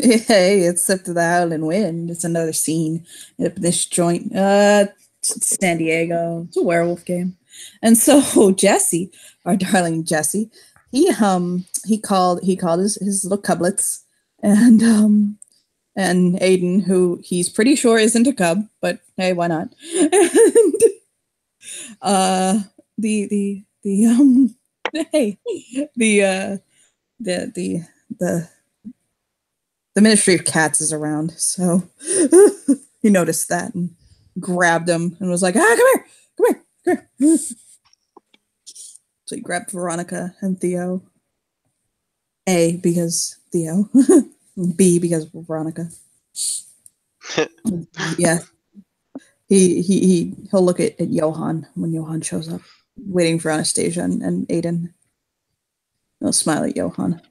Hey, it's up to the Howling Wind. It's another scene at this joint. It's San Diego. It's a werewolf game. And so Jesse, our darling Jesse, he called his little cublets and Aiden, who he's pretty sure isn't a cub, but hey, why not? And the hey, the the the Ministry of Cats is around, so he noticed that and grabbed him and was like, come here, come here, come here. So he grabbed Veronica and Theo. A, because Theo. B, because Veronica. Yeah. He'll look at Johan when Johan shows up, waiting for Anastasia and Aiden. He'll smile at Johan.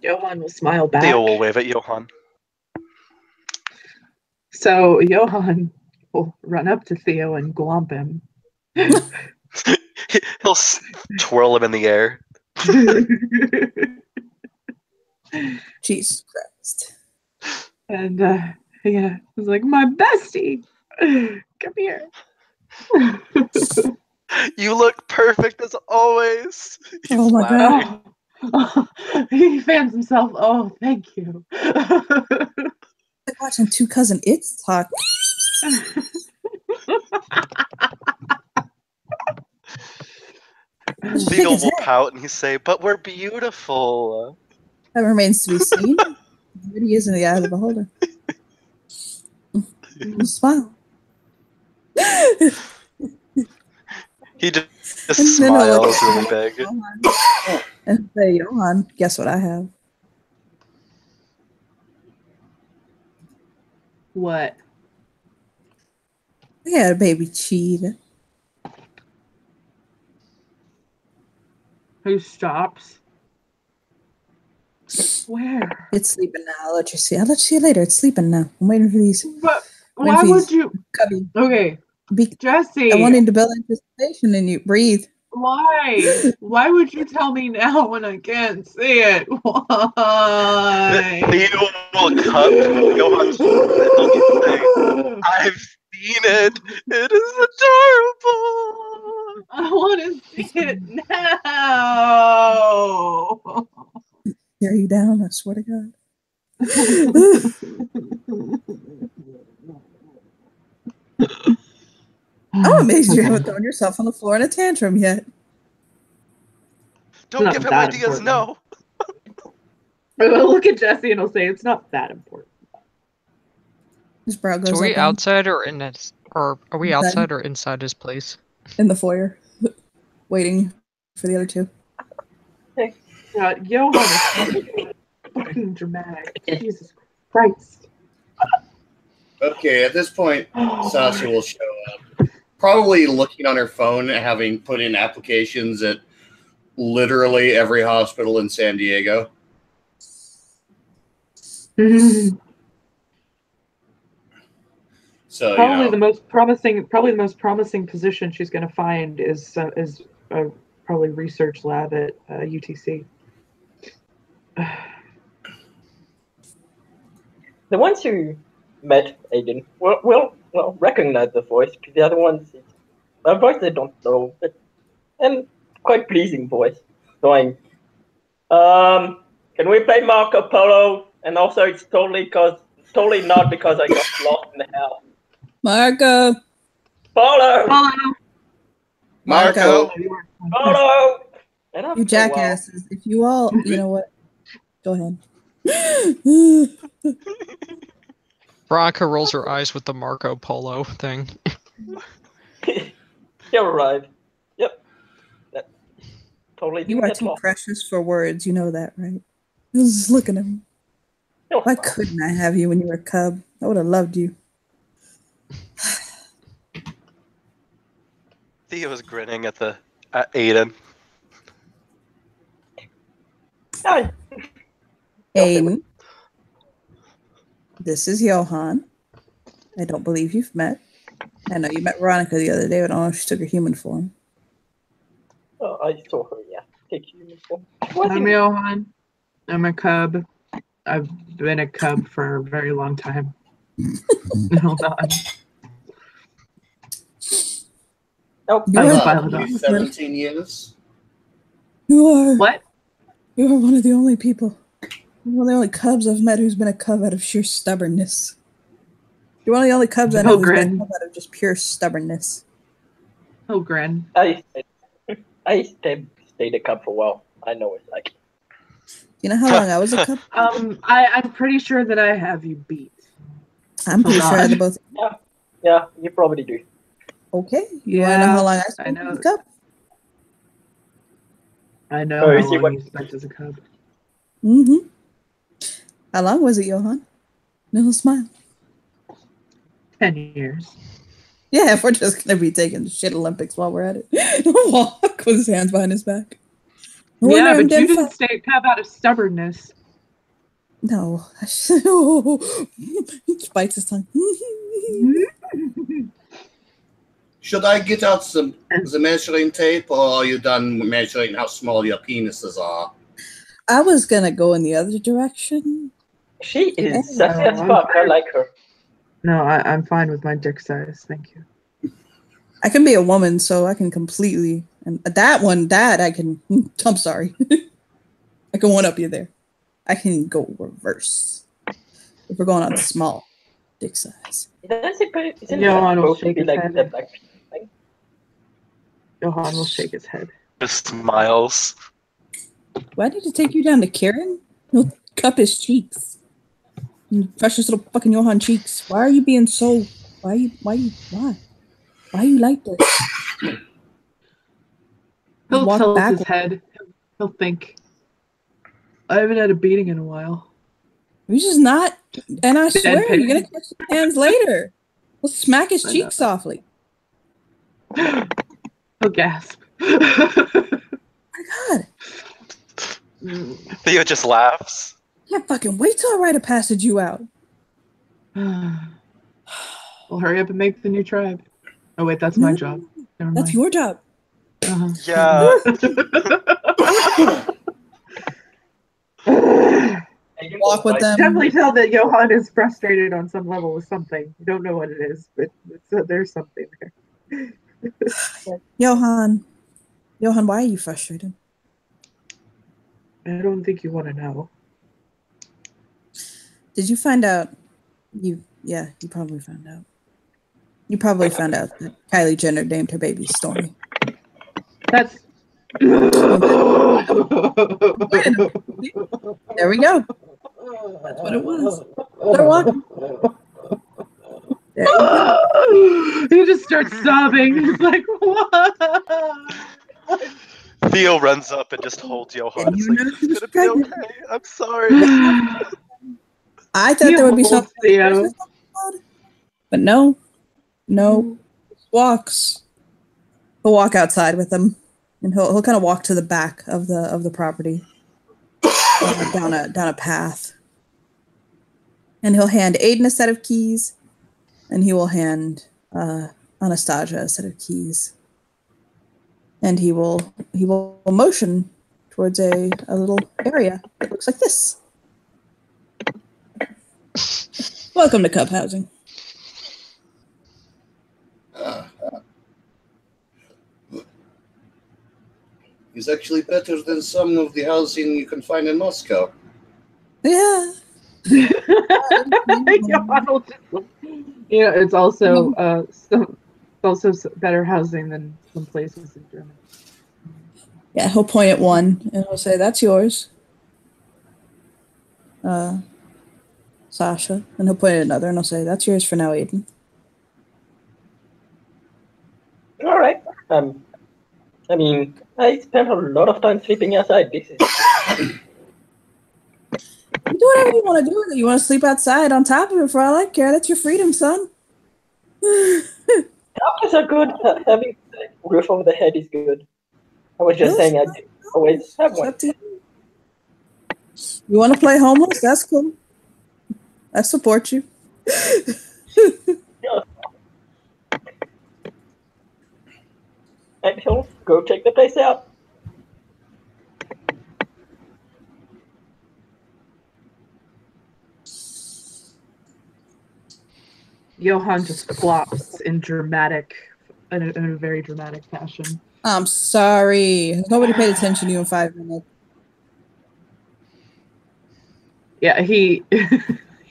Johan will smile back. Theo will wave at Johan. So Johan will run up to Theo and glomp him. He'll twirl him in the air. Jesus Christ. And yeah, he's like, my bestie, come here. You look perfect as always. He's Oh my laughing. God. Oh, he fans himself. Oh, thank you. Like watching two cousin It's talk. Theo will pout and he say, but we're beautiful. That remains to be seen. Beauty is in the eye of the beholder. Smile. He just smiles really big. And say, Johan, guess what I have? What? I got a baby cheetah. Who stops? Where? It's sleeping now. I'll let you see. I'll let you see it later. It's sleeping now. I'm waiting for these. But why would you? Cubby. Okay, Jesse. I wanted to build anticipation in you. Breathe. Why? Why would you tell me now when I can't see it? Why? Theo will cut Johan's say, I've seen it. It is adorable. I want to see it now. Tear you down, I swear to God. I'm amazed you haven't thrown yourself on the floor in a tantrum yet. Don't give him ideas, no. I'll look at Jesse and I'll say it's not that important. His brow goes So are we up outside or in his, or are we outside or inside his place? in the foyer, waiting for the other two. Johan is fucking dramatic. Jesus Christ. Okay, at this point, Sasha will show up. Probably looking on her phone, having put in applications at literally every hospital in San Diego. So probably the most promising position she's going to find is probably research lab at UTC. The ones who met Aiden will recognize the voice, because the other ones, a voice they don't know, but and quite pleasing voice. Going, can we play Marco Polo? And also, it's totally not because I got lost in the house. Marco. Polo. Marco. Polo. You jackasses! If you all, you know what? Go ahead. Veronica rolls her eyes with the Marco Polo thing. You're right. Yep. That totally. You are too precious for words. You know that, right? Just looking at me. Why couldn't I have you when you were a cub? I would have loved you. Theo's grinning at Aiden. Hi. Aiden. This is Johan. I don't believe you've met. I know you met Veronica the other day, but I don't know if she took her human form. Oh, I saw her, yeah. Take human form. I'm Johan. I'm a cub. I've been a cub for a very long time. Hold on. Nope. You I are, was violent enough. 17 years. What? You are one of the only people, one of the only cubs I've met who's been a cub out of sheer stubbornness. You're one of the only cubs I know who's been a Grin. cub out of just pure stubbornness. Oh, grin. I stayed a cub for a while. I know it's like. You know how long I was a cub? I'm pretty sure that I have you beat. I'm pretty Oh, sure God. they both. Yeah, you probably do. Okay. You want to know how long I spent as a cub? I know Oh, how is he long what- you spent as a cub. Mm-hmm. How long was it, Johan? No smile. 10 years. Yeah, if we're just gonna be taking the shit Olympics while we're at it. Walk with his hands behind his back. No wonder Yeah, I'm but you dead didn't fat. stay a cub out of stubbornness. No. He bites his tongue. Should I get out the measuring tape, or are you done measuring how small your penises are? I was gonna go in the other direction. She is Yeah. sassy as fuck. I like her. No, I'm fine with my dick size. Thank you. I can be a woman, so I can completely and that I can. I'm sorry. I can one up you there. I can go reverse if we're going on small dick size. Isn't Johan that will supposed to shake be his like head. the black thing? Johan will shake his head. Just smiles. Do I need to take you down to Karen? He'll cup his cheeks. Precious little fucking Johan cheeks. Why are you being so? Why are you like this? He'll Walk tilt backwards. his head. He'll think. I haven't had a beating in a while. He's just not. And I swear, pig. you're gonna catch his hands later. We'll smack his I cheeks softly. He'll gasp. My God, Theo just laughs. I can't fucking wait till I write a passage you out. Well, hurry up and make the new tribe. Oh wait, that's my job. Never That's mind. your job. Uh-huh. Yeah. Walk with them. Definitely tell that Johan is frustrated on some level with something. You don't know what it is, but there's something there. Johan, why are you frustrated? I don't think you want to know. Did you find out? You probably found out. You probably found out that Kylie Jenner named her baby Stormy. That's. There we go. That's what it was. They're walking. There you go. He just starts sobbing. He's like, what? Theo runs up and just holds Johan. And It's you like, know she was it's gonna be pregnant. okay. I'm sorry. I thought there would be holds something, Theo. but no. Walks. He'll walk outside with them, and he'll kind of walk to the back of the property, down a path, and he'll hand Aiden a set of keys, and he will hand Anastasia a set of keys, and he will motion towards a little area that looks like this. Welcome to Cub Housing. It's actually better than some of the housing you can find in Moscow. Yeah. It's also better housing than some places in Germany. Yeah, he'll point at one and he'll say, "That's yours, Sasha." And he'll point at another and he'll say, "That's yours for now, Aiden." All right. I mean, I spent a lot of time sleeping outside. This is. You do whatever you want to do with it. You want to sleep outside on top of it for all I care. That's your freedom, son. Houses are good. Having a roof over the head is good. I was just saying I always have It's one. up to you. You want to play homeless? That's cool. I support you. And he'll go check the place out. Johan just flops in a very dramatic fashion. I'm sorry. Nobody paid attention to you in 5 minutes. Yeah, he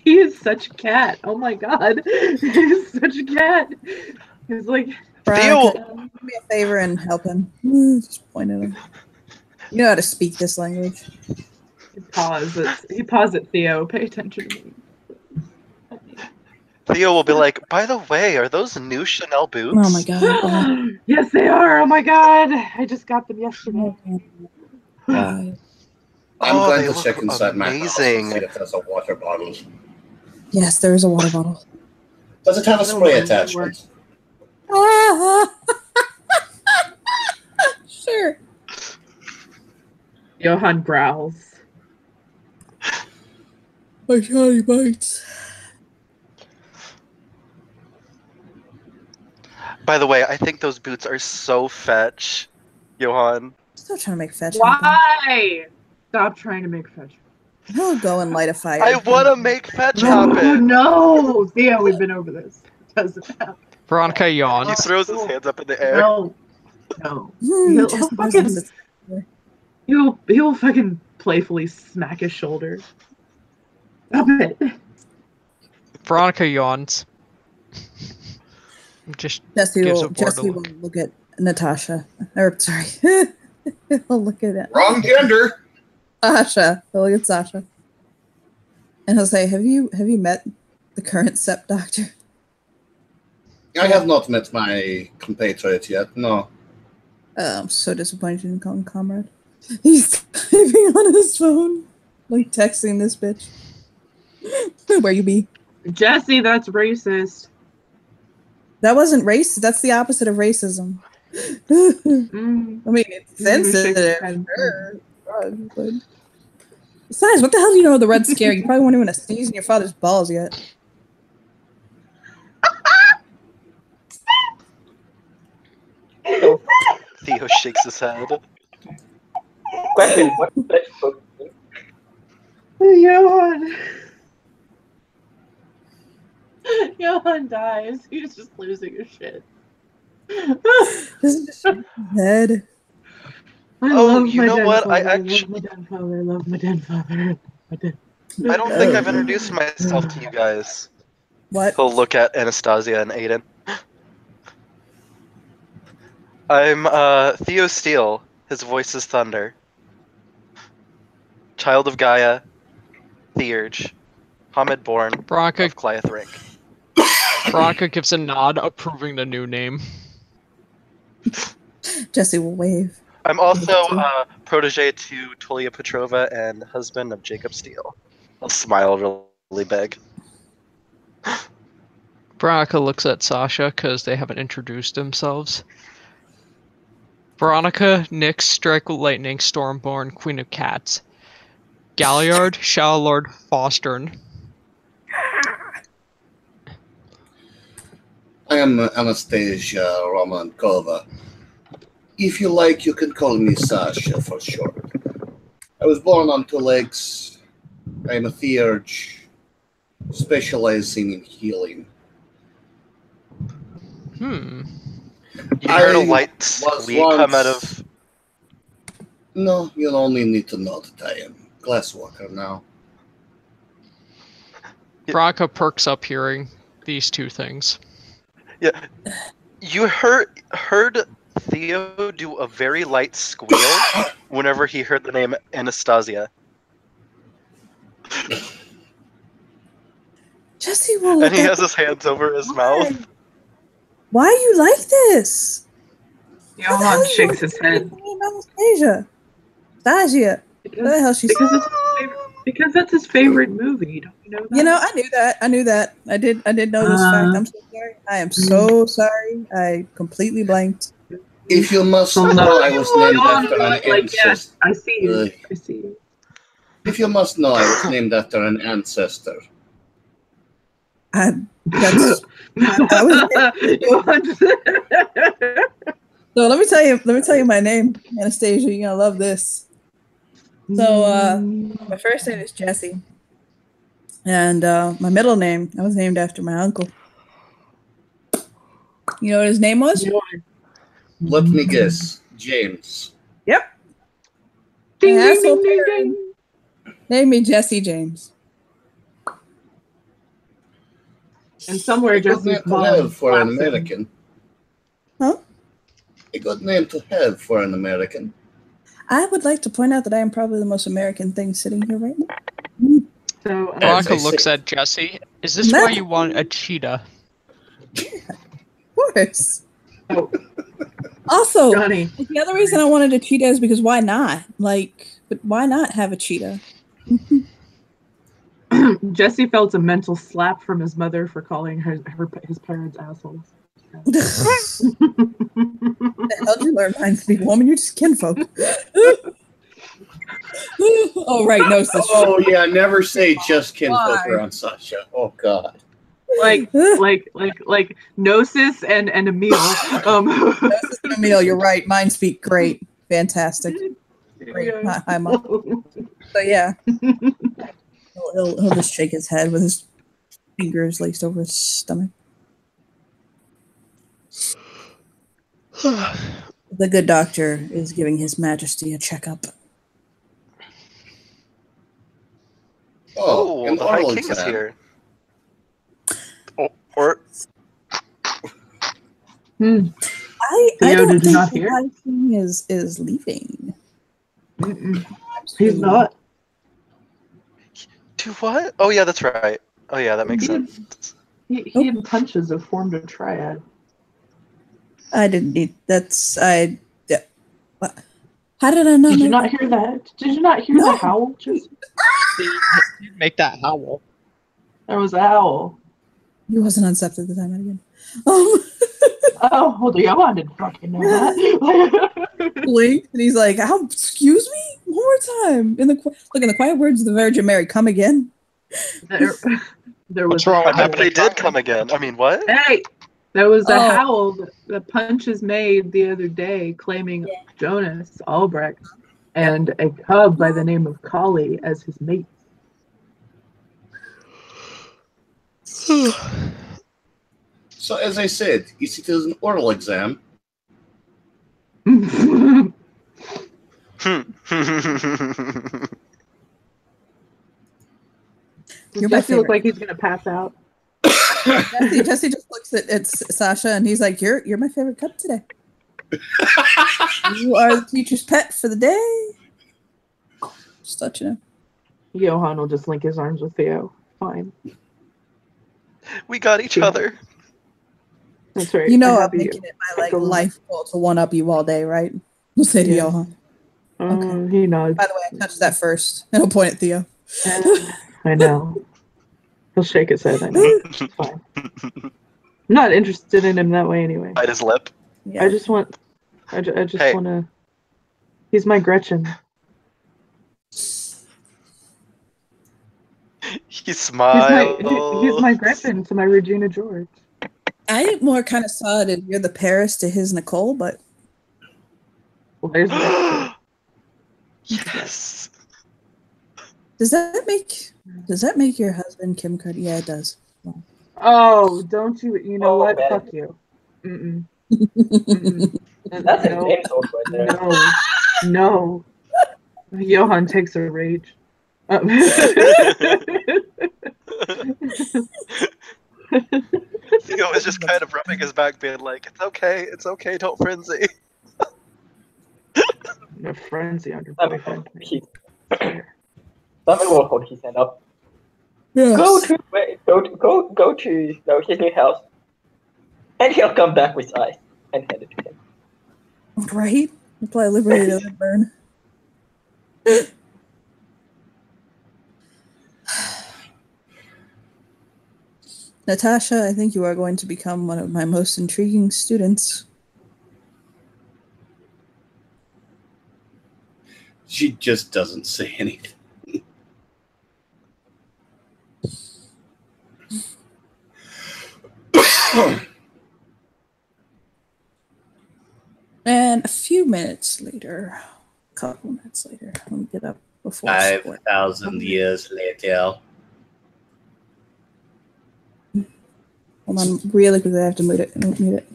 he is such a cat. Oh my god, he's such a cat. He's like, Theo- Do me a favor and help him. Just point at him. You know how to speak this language. he paused at Theo. Pay attention to me. Theo will be like, by the way, are those new Chanel boots? Oh my god. Yes, they are. Oh my god, I just got them yesterday. Why? I'm Oh, going they to look check inside my house amazing. and see if there's a water bottle. Yes, there is a water bottle. Does it have a No, spray no, attachment? Sure. Johan growls. My tiny bites. By the way, I think those boots are so fetch, Johan. Still trying to make fetch happen. Why? Stop trying to make fetch. I'll go and light a fire. I want to make fetch Oh happen. no, Theo, we've been over this. It doesn't happen. Veronica He yawns. throws his hands up in the air. No, He'll Just fucking- business. he'll fucking playfully smack his shoulder. Stop it. Veronica yawns. Just Jesse gives will, a board Jesse a will look. look at Natasha. Or sorry. He'll look at it. Wrong gender. Sasha. He'll look at Sasha. And he'll say, Have you met the current SEP doctor? I have not met my compatriot yet, no. I'm so disappointed you didn't call him comrade. He's typing on his phone. Like texting this bitch. Where you be? Jesse, that's racist. That wasn't race. That's the opposite of racism. I Mm. mean, it's sensitive. Mm. Sure. But besides, what the hell do you know of the Red Scare? You probably weren't even sneeze in your father's balls yet. Theo shakes his head. Question: what fetch book? Johan. Johan dies. He's just losing his shit. This is just shaking his head. Oh, you know what? I love my dead father. I love my dead father. I don't think I've introduced myself to you guys. What? He'll look at Anastasia and Aiden. I'm Theo Steele. His voice is Thunder. Child of Gaia. Theurge. Hamid born Veronica, of Clyathrink. Veronica gives a nod, approving the new name. Jesse will wave. I'm also protege to Tolia Petrova and husband of Jacob Steele. I'll smile really big. Veronica looks at Sasha because they haven't introduced themselves. Veronica, Nyx, Strike Lightning, Stormborn, Queen of Cats. Galliard, Shadow Lord, Fostern. I am Anastasia Romankova. If you like, you can call me Sasha for short. I was born on 2 legs. I am a theurge, specializing in healing. Hmm. You heard a I light was squeak come out once- of. No, you only need to know that I am Glasswalker now. Veronica perks up hearing these two things. Yeah. You heard Theo do a very light squeal whenever he heard the name Anastasia. Jesse will look And he at has his hands over his mouth. Why are you like this? How the hell Johan you shakes look his at head. me and Anastasia. Stasia. What the hell she Because said? it's his favorite, because that's his favorite movie. Don't you know that? You know, I knew that. I knew that. I did know this fact. I'm so sorry. I am so sorry. I completely blanked. If you must Oh, know, no. I was named after an Like, yes, ancestor. I see you. Ugh. I see you. If you must know, I was named after an ancestor. That's I was, so let me tell you my name, Anastasia. You're gonna love this. So my first name is Jesse. And my middle name, I was named after my uncle. You know what his name was? Let me guess. James. Yep. Ding, My ding, asshole ding, ding, parent ding. named me Jesse James. And somewhere A good Jesse's name to mom have for an slaps him. American. Huh? A good name to have for an American. I would like to point out that I am probably the most American thing sitting here right now. So Veronica I looks see. at Jesse. Is this why you want a cheetah? Of course. oh, Also, Johnny, the other reason I wanted a cheetah is because why not? But why not have a cheetah? Jesse felt a mental slap from his mother for calling his parents assholes. The hell did you learn mine to be woman? You're just kinfolk. Oh, right. No, sis. Oh yeah, never say just kinfolk Why? around Sasha. Oh god. like Gnosis and Emil. Emil, you're right. Mine speak great. Fantastic. Great. Yeah. Hi, Mom. So, yeah. He'll just shake his head with his fingers laced over his stomach. The good doctor is giving His Majesty a checkup. Oh, Oh, an the High oral King is exam. here. Oh, or I Theo, don't did you think not the hear? High King is leaving. Mm-mm. He's not. to what? Oh yeah, that's right. Oh yeah, that makes He- sense. He and Punches have formed a triad. I didn't need. That's I. Yeah. What? How did I not Did know? you not hear that? Did you not hear No. the howl? Just Make that howl. there was a howl. He wasn't uncept at the time again. Oh, well, the I didn't fucking know that. Blinked, and he's like, "How? Excuse me, one more time." In the quiet words of the Virgin Mary, come again. there was What's wrong a with What howl. if they did come again? I mean, what? Hey, there was a Oh. howl that Punches made the other day, claiming Jonas Albrecht and a cub by the name of Collie as his mate. So as I said, it is an oral exam. Hmm. You're Does my Jesse look favorite. like he's gonna pass out? Jesse just looks at Sasha, and he's like, "You're my favorite cup today. You are the teacher's pet for the day." Just let you know. Johan will just link his arms with Theo. Fine. We got each other. That's right. You know, I I'm have you. making it my Go on. life goal to one up you all day, right? We'll say to Yeah. Johan. He nods. By the way, I touched that first, and I'll point at Theo. I know. He'll shake his head. I know. It's fine. I'm not interested in him that way anyway. Bite his lip. Yeah. I just want. I just Hey. want to. He's my Gretchen. He smiled. He's my Gretchen to my Regina George. I more kind of saw it as you're the Paris to his Nicole, but Well, there's that Yes. does that make your husband Kim Kardashian? Yeah, it does. too. Oh, don't you? You know Oh, what? man. Fuck you. Mm-mm. Mm-mm. That's a No. game talk right there. No. Johan takes a rage. Theo was just kind of rubbing his back, being like, it's okay, don't frenzy. A frenzy on your Some boyfriend. will hold his hand up. Yes. Go to his new house, and he'll come back with ice and hand it to him. Right? Apply liberty to burn. Natasha, I think you are going to become one of my most intriguing students. She just doesn't say anything. And a few minutes later, a couple minutes later, let me get up before sport. 5,000 years later. Hold on, really quickly, I have to mute it. Mute it.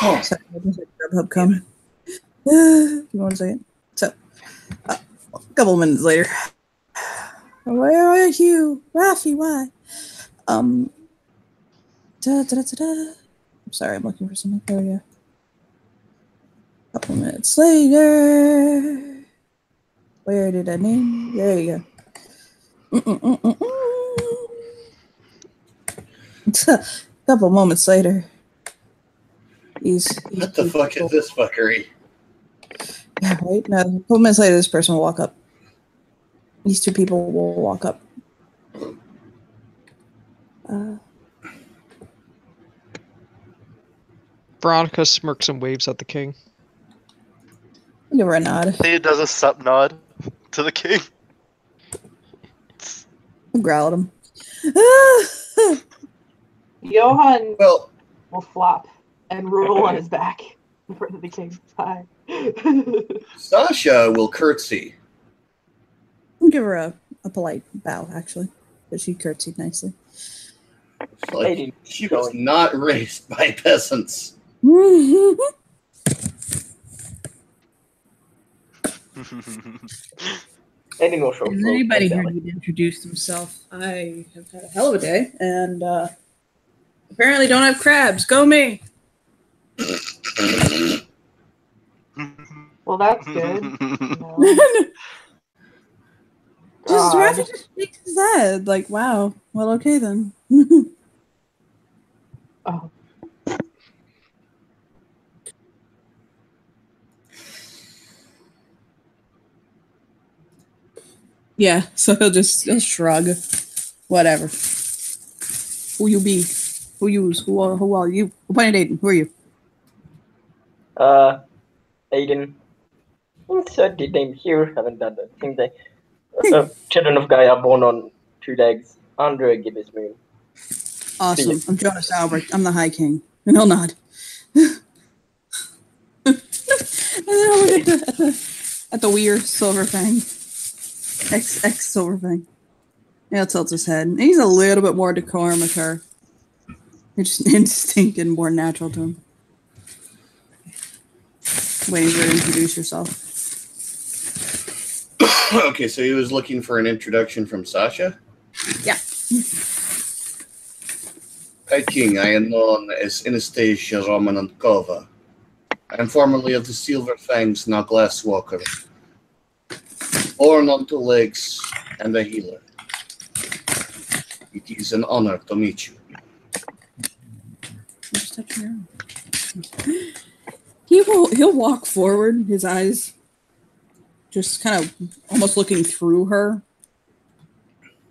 Sorry, I just had Grubhub come. Give me 1 second. So, a couple minutes later. Where are you? Rafi, why? I'm sorry, I'm looking for something. There we go. A couple minutes later. Where did I name? There you go. A couple moments later. What the fuck is this fuckery? Yeah, right? No, a couple minutes later, this person will walk up. These two people will walk up. Veronica smirks and waves at the king. Give her a nod. He does a sup nod to the king. I'll growl at him. Johan Well, will flop and roll on his back in front of the king. Hi. Sasha will curtsy. I'll give her a polite bow, actually. But she curtsied nicely. Like, she was not raised by peasants. Aiden will show. Does anybody here need to introduce himself? I have had a hell of a day, and apparently don't have crabs. Go me! Well, that's good. No. Just God. Rafi just shakes his head, like, wow. Well, okay then. Oh. Yeah, so he'll shrug. Whatever. Who you be? Who yous? Who are you? Who pointed Aiden? Who are you? Aiden. Insert the name here. Haven't done that thing there. Children of Gaia born on 2 legs under a gibbous moon. Awesome. I'm Jonas Albert. I'm the High King. And he'll nod. And then I'll look at the weird Silverfang. Ex Silverfang. Yeah, he'll tilt his head. He's a little bit more decorum with her. It's just instinct and more natural to him. Waiting for her to introduce yourself. Okay, so he was looking for an introduction from Sasha? Yeah. High King, I am known as Anastasia Romankova. I am formerly of the Silver Fangs, now Glasswalker. Born on 2 legs and a healer. It is an honor to meet you. Just touch your arm. He'll walk forward, his eyes just kind of almost looking through her.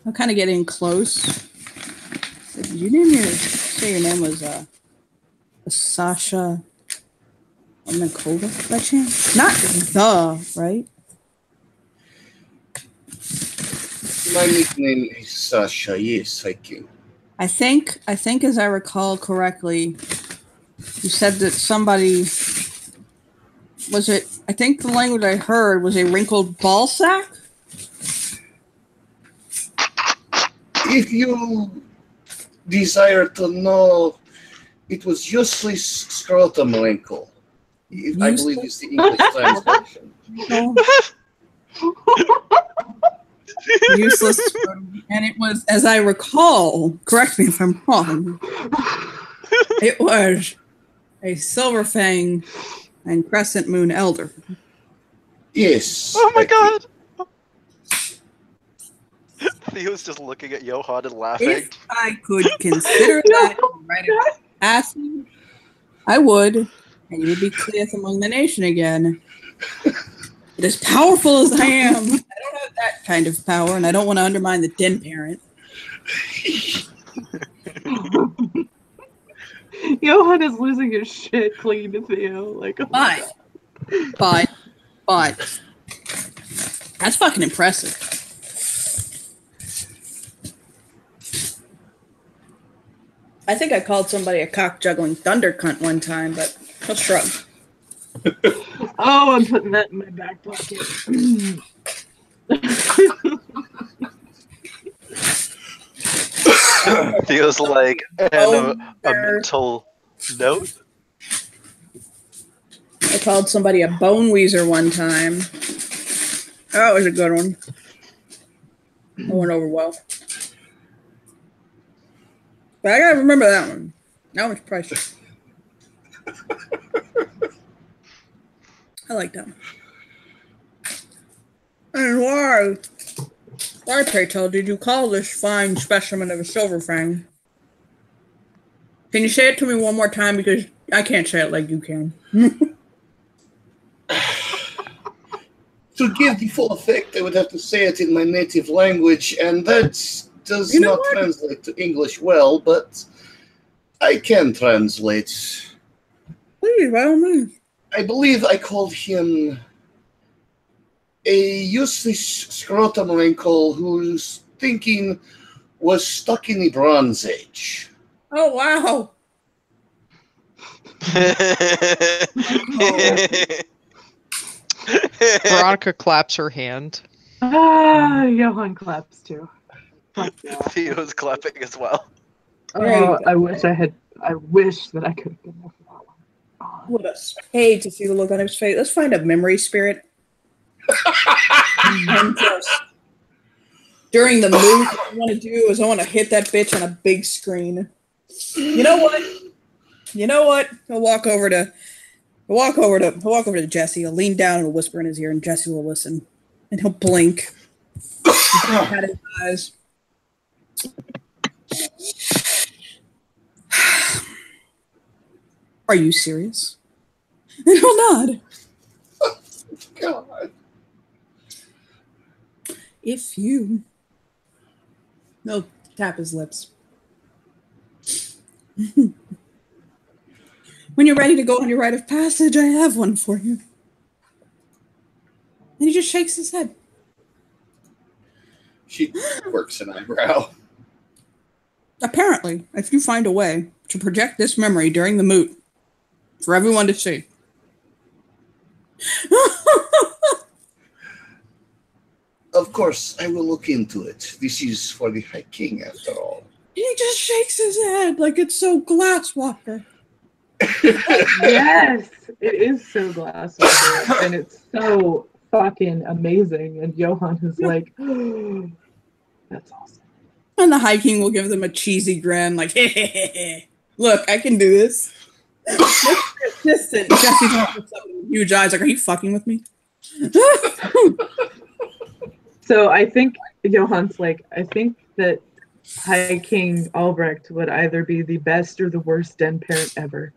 He'll kind of get in close. Did you say your name was Sasha Romankova by chance? Not the, right? My nickname is Sasha, yes, High King. I think as I recall correctly, you said that somebody was it. I think the language I heard was a wrinkled ball sack. If you desire to know, it was usually scrotum wrinkle. I believe it's the English translation. Useless, and it was, as I recall, correct me if I'm wrong, it was a Silverfang and Crescent Moon Elder. Yes. Oh my god! Theo's just looking at Johan and laughing. If I could consider that right passage, I would, and you would be clearest among the nation again. But as powerful as I am, I don't have that kind of power, and I don't want to undermine the Den Parent. Johan is losing his shit clinging to Theo. Like, oh my But that's fucking impressive. I think I called somebody a cock juggling thunder cunt one time, but he'll shrug. Oh, I'm putting that in my back pocket. Theo's like, and a mental note. I called somebody a bone weezer one time. That was a good one. That went over well. But I gotta remember that one. That one's priceless. I like that one. And why, pray tell, did you call this fine specimen of a silver fang? Can you say it to me one more time? Because I can't say it like you can. To give the full effect, I would have to say it in my native language, and that does not translate to English well, but I can translate. Please, by all means. I believe I called him a useless scrotum wrinkle whose thinking was stuck in the Bronze Age. Oh, wow. Veronica claps her hand. Johan claps too. Theo's clapping as well. Oh, I wish that I could have been there for that one. Oh. Would have paid to see the look on his face. Let's find a memory spirit. And just during the move, what I want to do is I want to hit that bitch on a big screen. You know what? I'll walk over to Jesse. I'll lean down and whisper in his ear, and Jesse will listen. And he'll blink. He'll pat his eyes. Are you serious? And he'll nod. God. If you... He'll tap his lips. When you're ready to go on your rite of passage, I have one for you. And he just shakes his head. She quirks an eyebrow. Apparently, if you find a way to project this memory during the moot for everyone to see. Of course, I will look into it. This is for the High King, after all. He just shakes his head like it's so Glasswalker. Yes, it is so Glasswalker, and it's so fucking amazing. And Johan is like, oh, that's awesome. And the High King will give them a cheesy grin, like, hey, look, I can do this. Assistant Jesse's with huge eyes, like, are you fucking with me? So I think Johan's like, I think that High King Albrecht would either be the best or the worst den parent ever.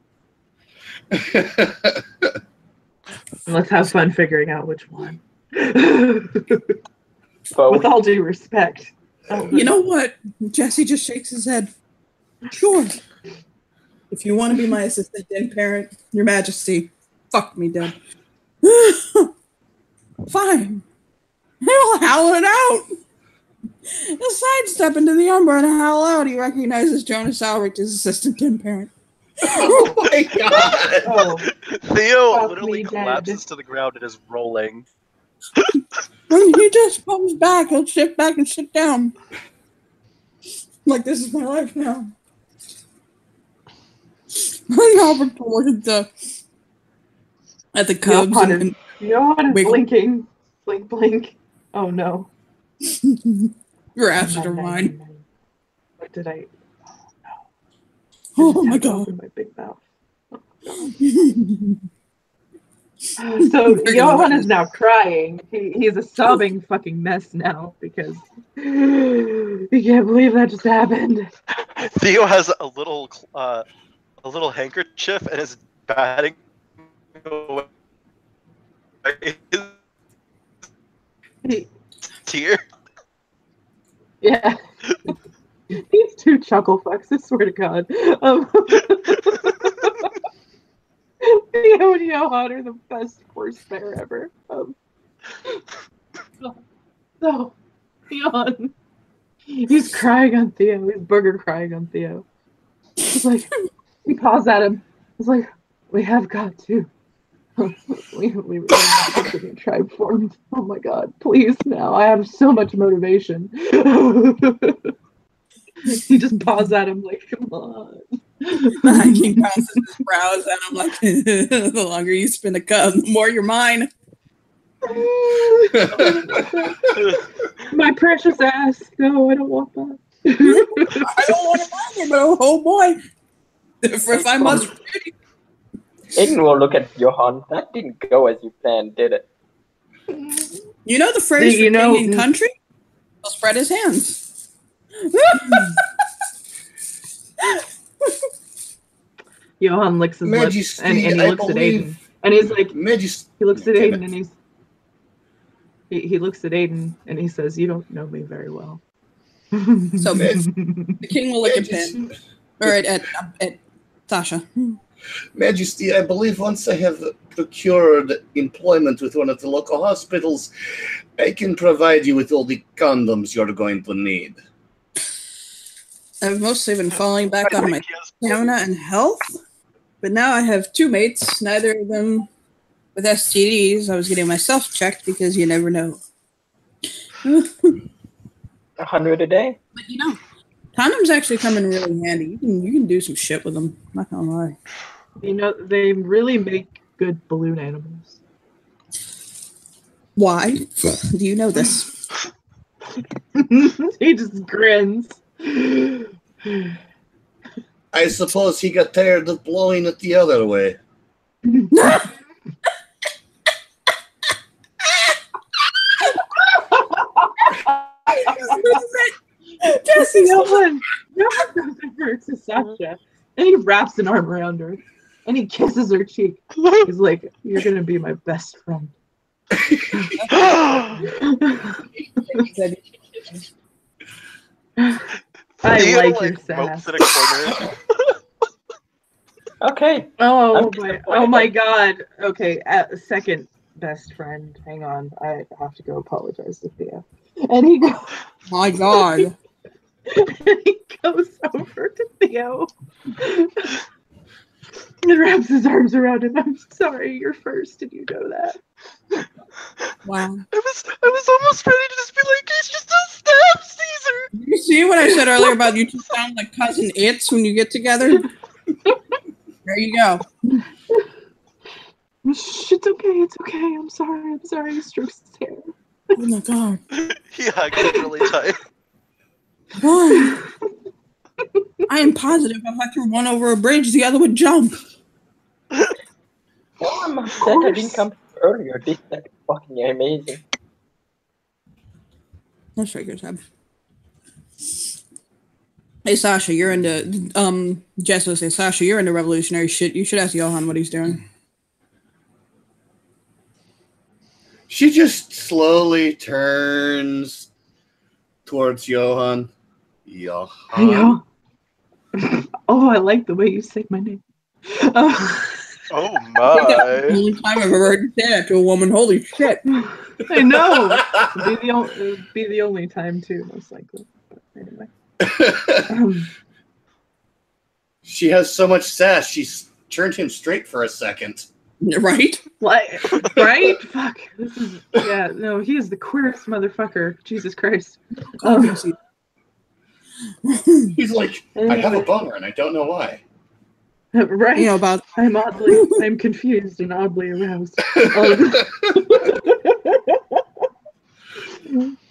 And let's have fun figuring out which one. With all due respect. You know what? Jesse just shakes his head. Sure. If you want to be my assistant den parent, Your Majesty, fuck me dead. Fine. He'll howl it out. He'll sidestep into the Umbra and howl out. He recognizes Jonas Albrecht as assistant den parent. Oh my god! Oh, Theo literally collapses to the ground and is rolling. When he just comes back, he'll shift back and sit down. Like, this is my life now. Albert will look at the cubs. Johan is blinking. Blink, blink. Oh no. Your asses are mine. What did I? Oh my god. Open my big mouth. So Johan is now crying. He's a sobbing fucking mess now because he can't believe that just happened. Theo has a little handkerchief and is batting away his tear. Yeah. These two chuckle fucks, I swear to God. Theo and Johan are the best worst bear ever. So, Johan, he's crying on Theo. He's booger crying on Theo. He's like, he paws at him. He's like, we have got to. We were not getting tribe formed. Oh my god, please now. I have so much motivation. He just paws at him like, come on. He crosses his brows, and I'm like, the longer you spin a cub, the more you're mine. My precious ass. No, I don't want that. I don't want to either, but oh boy. If I must. Aiden will look at Johan. That didn't go as you planned, did it? You know the phrase See, for king in country? He'll spread his hands. Johan licks his lips Majesty, and he I looks at believe- Aiden. And he's like, Majesty. he looks at Damn Aiden and he looks at Aiden and he says, "You don't know me very well." So the king will lick a pin. Or at Sasha. Majesty, I believe once I have procured employment with one of the local hospitals, I can provide you with all the condoms you're going to need. I've mostly been falling back on my stamina and health, but now I have two mates, neither of them with STDs. I was getting myself checked because you never know. 100 a day? But you know, condoms actually come in really handy. You can do some shit with them. I'm not gonna lie. You know, they really make good balloon animals. Why? Do you know this? He just grins. I suppose he got tired of blowing it the other way. Jesse, Johan goes over to Sasha and he wraps an arm around her and he kisses her cheek. He's like, "You're gonna be my best friend." I Theo, like your sass. mopes in a corner. Okay. Oh my god. Okay, second best friend. Hang on. I have to go apologize to Theo. And he goes, my God. and he goes over to Theo and wraps his arms around him. "I'm sorry, you're first. Did you know that?" Wow. I was almost ready to just be like, "He's just a step Caesar." You see what I said earlier about you two sound like cousin its when you get together? There you go. "Shh, it's okay. It's okay. I'm sorry. He strokes his hair." Oh my God. He hugged him really tight. Why? I am positive if I threw one over a bridge, the other would jump. Oh, I'm upset I didn't come earlier. This is fucking amazing. Let's shake your head. Hey Sasha, you're into Jess will say, "Sasha, you're into revolutionary shit. You should ask Johan what he's doing." She just slowly turns towards Johan. Johan? Yeah. Oh, I like the way you say my name. Oh The my. only time I've ever heard you say that to a woman. Holy shit. I know. It'd be the only time too, most likely. But anyway. She has so much sass, she's turned him straight for a second. Right? Like, right? Fuck. This is no, he is the queerest motherfucker. Jesus Christ. He's like, I have a boner and I don't know why. Right? You know about I'm confused and oddly aroused.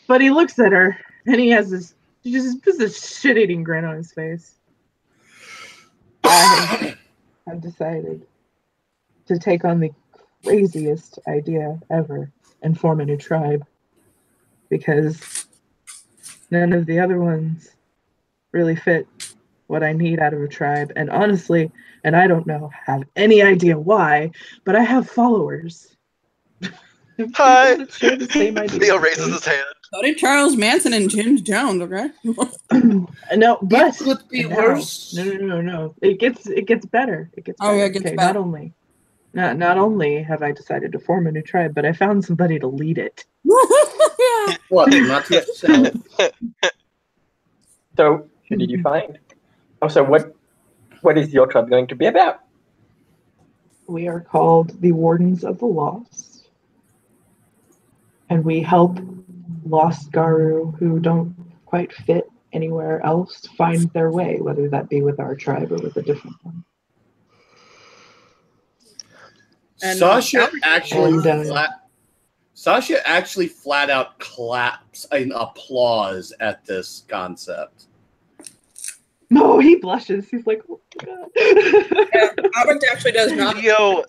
But he looks at her and he has this shit-eating grin on his face. I have decided to take on the craziest idea ever and form a new tribe, because none of the other ones really fit what I need out of a tribe. And honestly, and I don't have any idea why, but I have followers. Hi. Share the same idea. Theo raises his hand. so did Charles Manson and James Jones, okay? No, but It could be no, worse. No. It gets better. It gets better. Oh, yeah, it gets better. Not only have I decided to form a new tribe, but I found somebody to lead it. Yeah. What? Not yourself. So, who did you find? Also, what is your tribe going to be about? We are called the Wardens of the Lost, and we help lost Garu who don't quite fit anywhere else find their way, whether that be with our tribe or with a different one. And, Sasha and, actually flat out claps in applause at this concept. No, he blushes. He's like, oh my god. Albert actually does not. Theo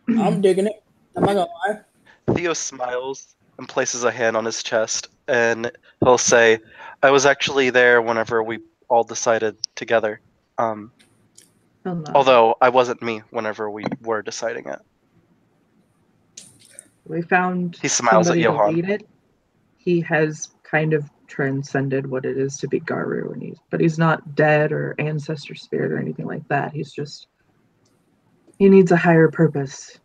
I'm digging it. I'm not gonna lie. Theo smiles and places a hand on his chest, and he'll say, "I was actually there whenever we all decided together. Oh, no. Although I wasn't me whenever we were deciding it." We found He smiles at somebody to Johan. lead it. He has kind of transcended what it is to be Garu, and but he's not dead or ancestor spirit or anything like that. He needs a higher purpose,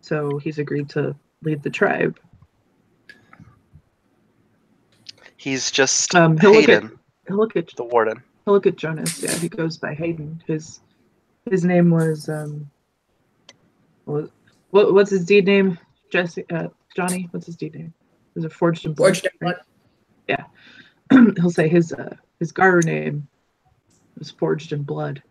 so he's agreed to lead the tribe. He's just He'll Hayden, look at the warden. He'll look at Jonas. Yeah, he goes by Hayden. His name was what's his deed name? Johnny. What's his deed name? Was it Forged in Blood? Forged in Blood. Yeah. He'll say his Garu name was Forged in Blood.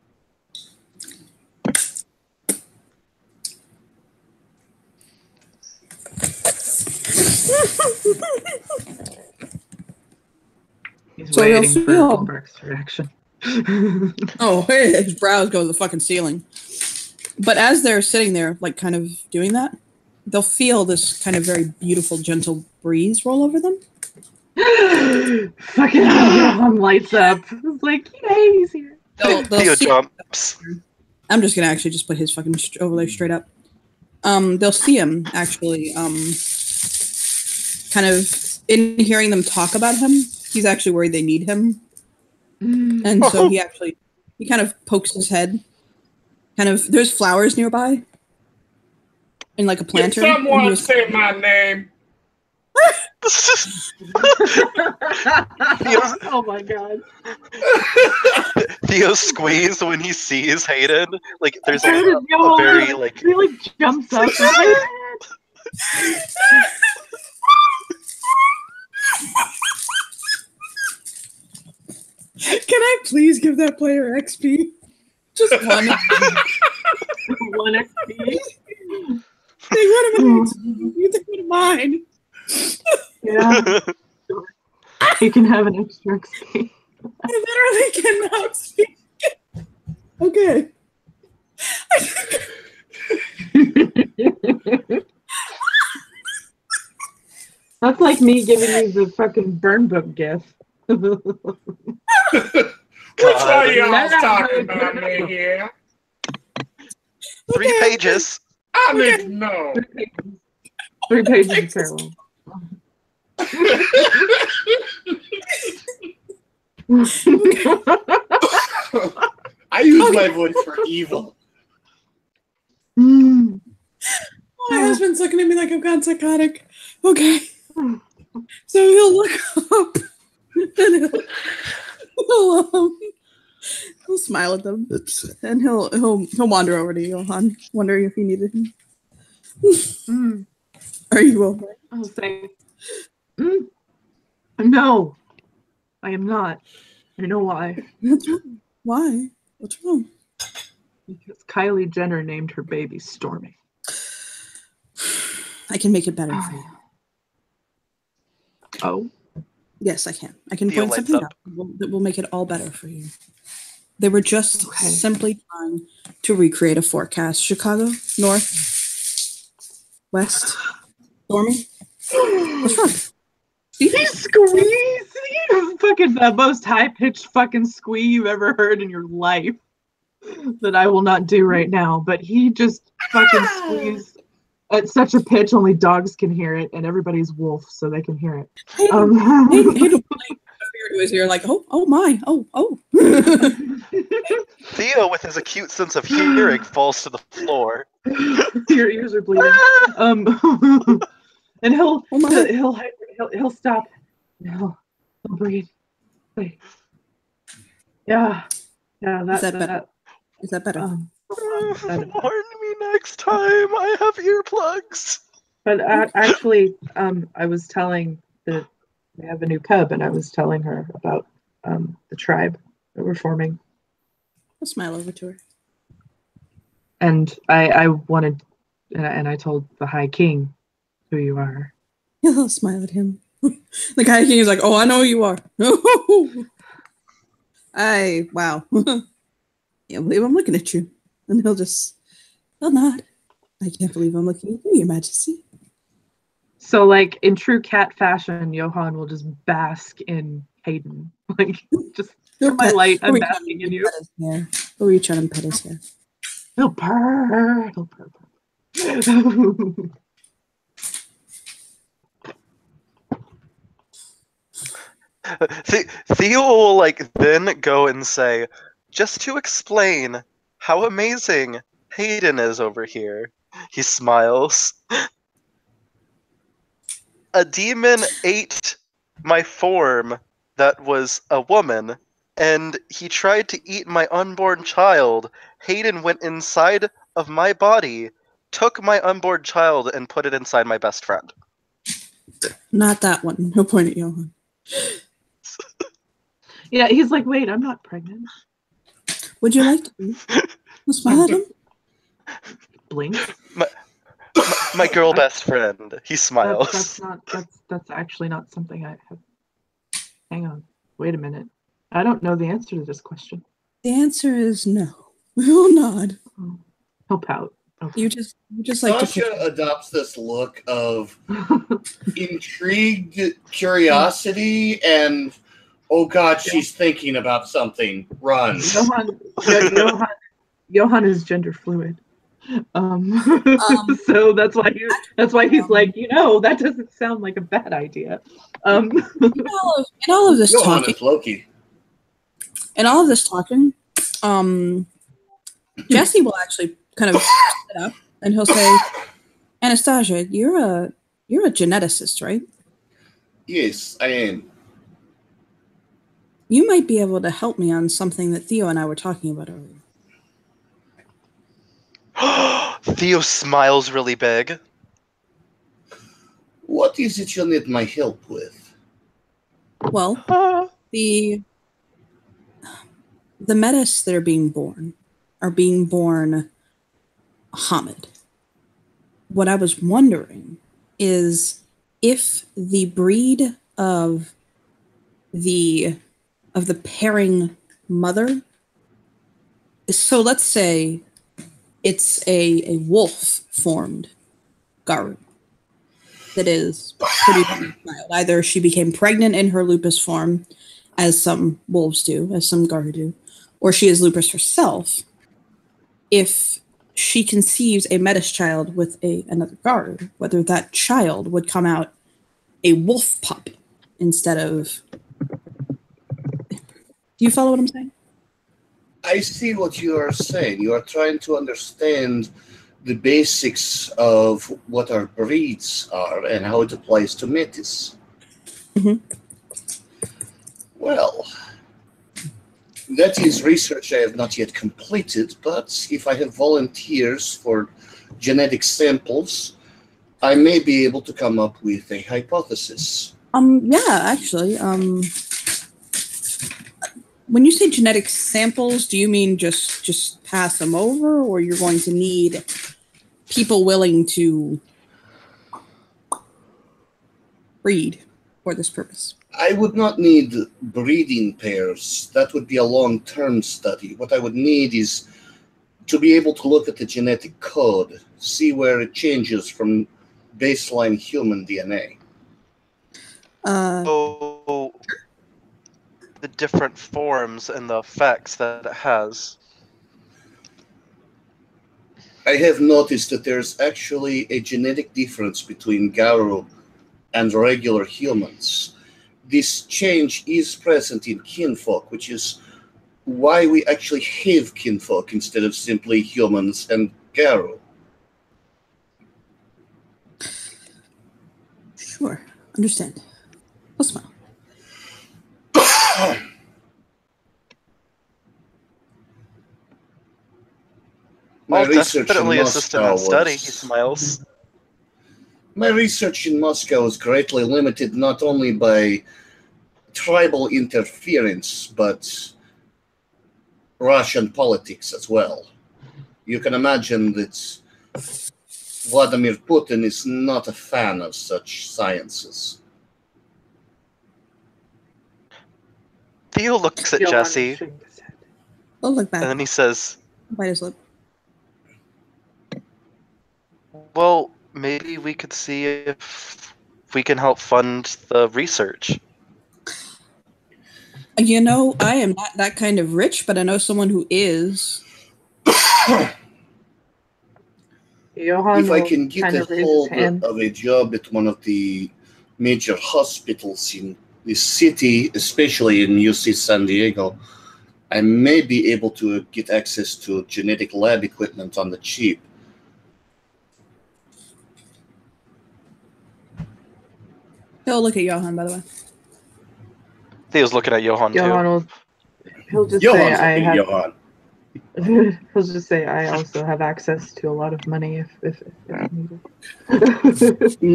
He's So waiting he'll for feel- Goldberg's reaction. Oh, his brows go to the fucking ceiling. But as they're sitting there, like kind of doing that, they'll feel this kind of very beautiful, gentle breeze roll over them. Fucking Johan lights up. It's like, yay, he's here. They'll Theo see- jumps. I'm just gonna actually just put his fucking overlay straight up. They'll see him actually, kind of in hearing them talk about him. He's actually worried they need him, and so he kind of pokes his head. Kind of, there's flowers nearby, in like a planter. and he was- say my name. Oh my god. Theo squeezed when he sees Hayden. Like there's like, Hayden, a very like He like jumps up. Can I please give that player XP? Just one. One XP. They would have mine. Yeah. You can have an extra XP. I literally cannot speak. Okay. That's like me giving you the fucking burn book gift. God. y'all talking about me here? 3 pages. I need to know. 3 pages of parallel. I use my voice for evil. Mm. My husband's looking at me like I've gone psychotic. Okay. So he'll look up and he'll smile at them. And he'll wander over to Johan, wondering if he needed him. Mm. Are you okay? I'll say, no, I am not. I know why. What's wrong? Why? What's wrong? Because Kylie Jenner named her baby Stormy. I can make it better for you. Oh, Yes, I can. I can Theo point lights something up. out that will make it all better for you. They were just Okay. simply trying to recreate a forecast. Chicago, north, west, stormy. What's wrong? he squeezed. Fucking the most high-pitched fucking squee you've ever heard in your life. That I will not do right now. But he just fucking squeezed at such a pitch only dogs can hear it, and everybody's wolf, so they can hear it. Hayden playing to his ear like, oh my, oh. Theo, with his acute sense of hearing, falls to the floor. Your ears are bleeding. And he'll Oh my. he'll stop. He'll breathe. Wait. Yeah. Is that better? Is that better? Warn me next time. I have earplugs. But actually, I was telling the We have a new cub, and I was telling her about the tribe that we're forming. I'll smile over to her. And I wanted, and I told the High King who you are. Yeah, I'll smile at him. The guy king is like, "Oh, I know who you are." Wow. Can't believe I'm looking at you. And he'll nod. I can't believe I'm looking at you, Your Majesty. So, like in true cat fashion, Johan will just bask in Hayden. Like, just He'll my pet- light, he'll I'm reach out basking and in you. pet his hair. He'll reach out and pet his hair. He'll purr. He'll purr. Theo will like then go and say, "Just to explain how amazing Hayden is over here." He smiles. A demon ate my form that was a woman, and he tried to eat my unborn child. Hayden went inside of my body, took my unborn child, and put it inside my best friend. Not that one. He'll point at Johan. Yeah, he's like, wait, I'm not pregnant. Would you like to be? He'll smile at him. Blink. My girl best friend. He smiles. That's actually not something I have. Hang on. Wait a minute. I don't know the answer to this question. The answer is no. We'll nod. He'll pout. Okay. You just like to Sasha adopts this look of intrigued curiosity and, oh God, she's thinking about something. Run. Johan is gender fluid. So that's why he's like, that doesn't sound like a bad idea. In all of this Johan talking, is Loki. in all of this talking, Jesse will actually kind of sit up and he'll say, "Anastasia, you're a geneticist, right? Yes, I am. You might be able to help me on something that Theo and I were talking about earlier." Theo smiles really big. What is it you need my help with? Well, the metis that are being born Hamid. What I was wondering is if the breed of the pairing mother is, so let's say it's a wolf formed Garu that is pretty child. Either she became pregnant in her lupus form, as some wolves do, as some Garu do, or she is lupus herself. If she conceives a metis child with another Garu, whether that child would come out a wolf pup instead of. Do you follow what I'm saying? I see what you are saying. You are trying to understand the basics of what our breeds are and how it applies to Metis. Mm-hmm. Well, that is research I have not yet completed, but if I have volunteers for genetic samples, I may be able to come up with a hypothesis. Yeah, actually. When you say genetic samples, do you mean just pass them over, or you're going to need people willing to breed for this purpose? I would not need breeding pairs. That would be a long-term study. What I would need is to be able to look at the genetic code, see where it changes from baseline human DNA. So the different forms and the effects that it has. I have noticed that there's actually a genetic difference between Garu and regular humans. This change is present in kinfolk, which is why we actually have kinfolk instead of simply humans and Garu. Sure, understand. I'll smile. My Well, research in definitely assisted in Moscow that study. was- He smiles. My research in Moscow is greatly limited not only by tribal interference, but Russian politics as well. You can imagine that Vladimir Putin is not a fan of such sciences. Theo looks at Johan Jesse, shakes his head. I'll look back. and then he says, Bite his lip. well, maybe we could see if we can help fund the research. You know, I am not that kind of rich, but I know someone who is. Johan If I will can get kind a of raise his hold hand. of a job at one of the major hospitals in the city, especially in UC San Diego, I may be able to get access to genetic lab equipment on the cheap. He'll look at Johan, by the way. Theo's looking at Johan Johan too. will. He'll just Johan's say, "I looking at have." Johan. He'll just say, "I also have access to a lot of money if needed."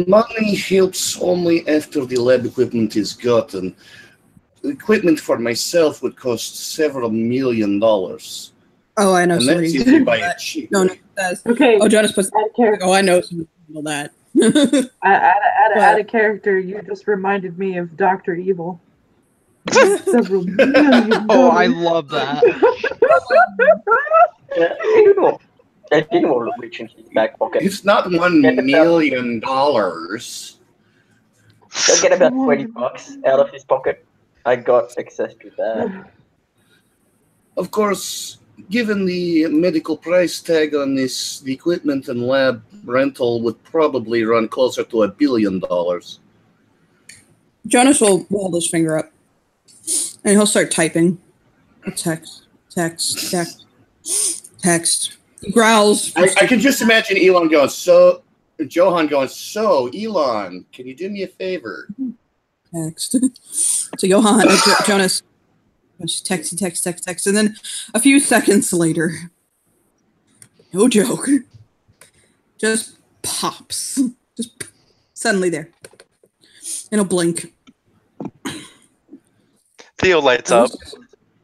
Money helps only after the lab equipment is gotten. The equipment for myself would cost several $1 million. Oh, I know And somebody. that's if you buy it cheap. Jonas says. Okay. Oh, Jonas puts. Add a character. Oh, I know somebody can handle that. Add a character. You just reminded me of Dr. Evil. Several million. Oh, I love that. I didn't want to reach into his back pocket. It's not $1 million. He'll get about $20 out of his pocket. I got access to that. Of course, given the medical price tag on this, the equipment and lab rental would probably run closer to $1 billion. Jonas will hold his finger up, and he'll start typing. Text. He growls. I can just imagine Johan going, so, Elon, can you do me a favor? Text. So Johan, Jonas, text, and then a few seconds later, no joke, just pops, just suddenly there, and he'll blink. Theo lights up.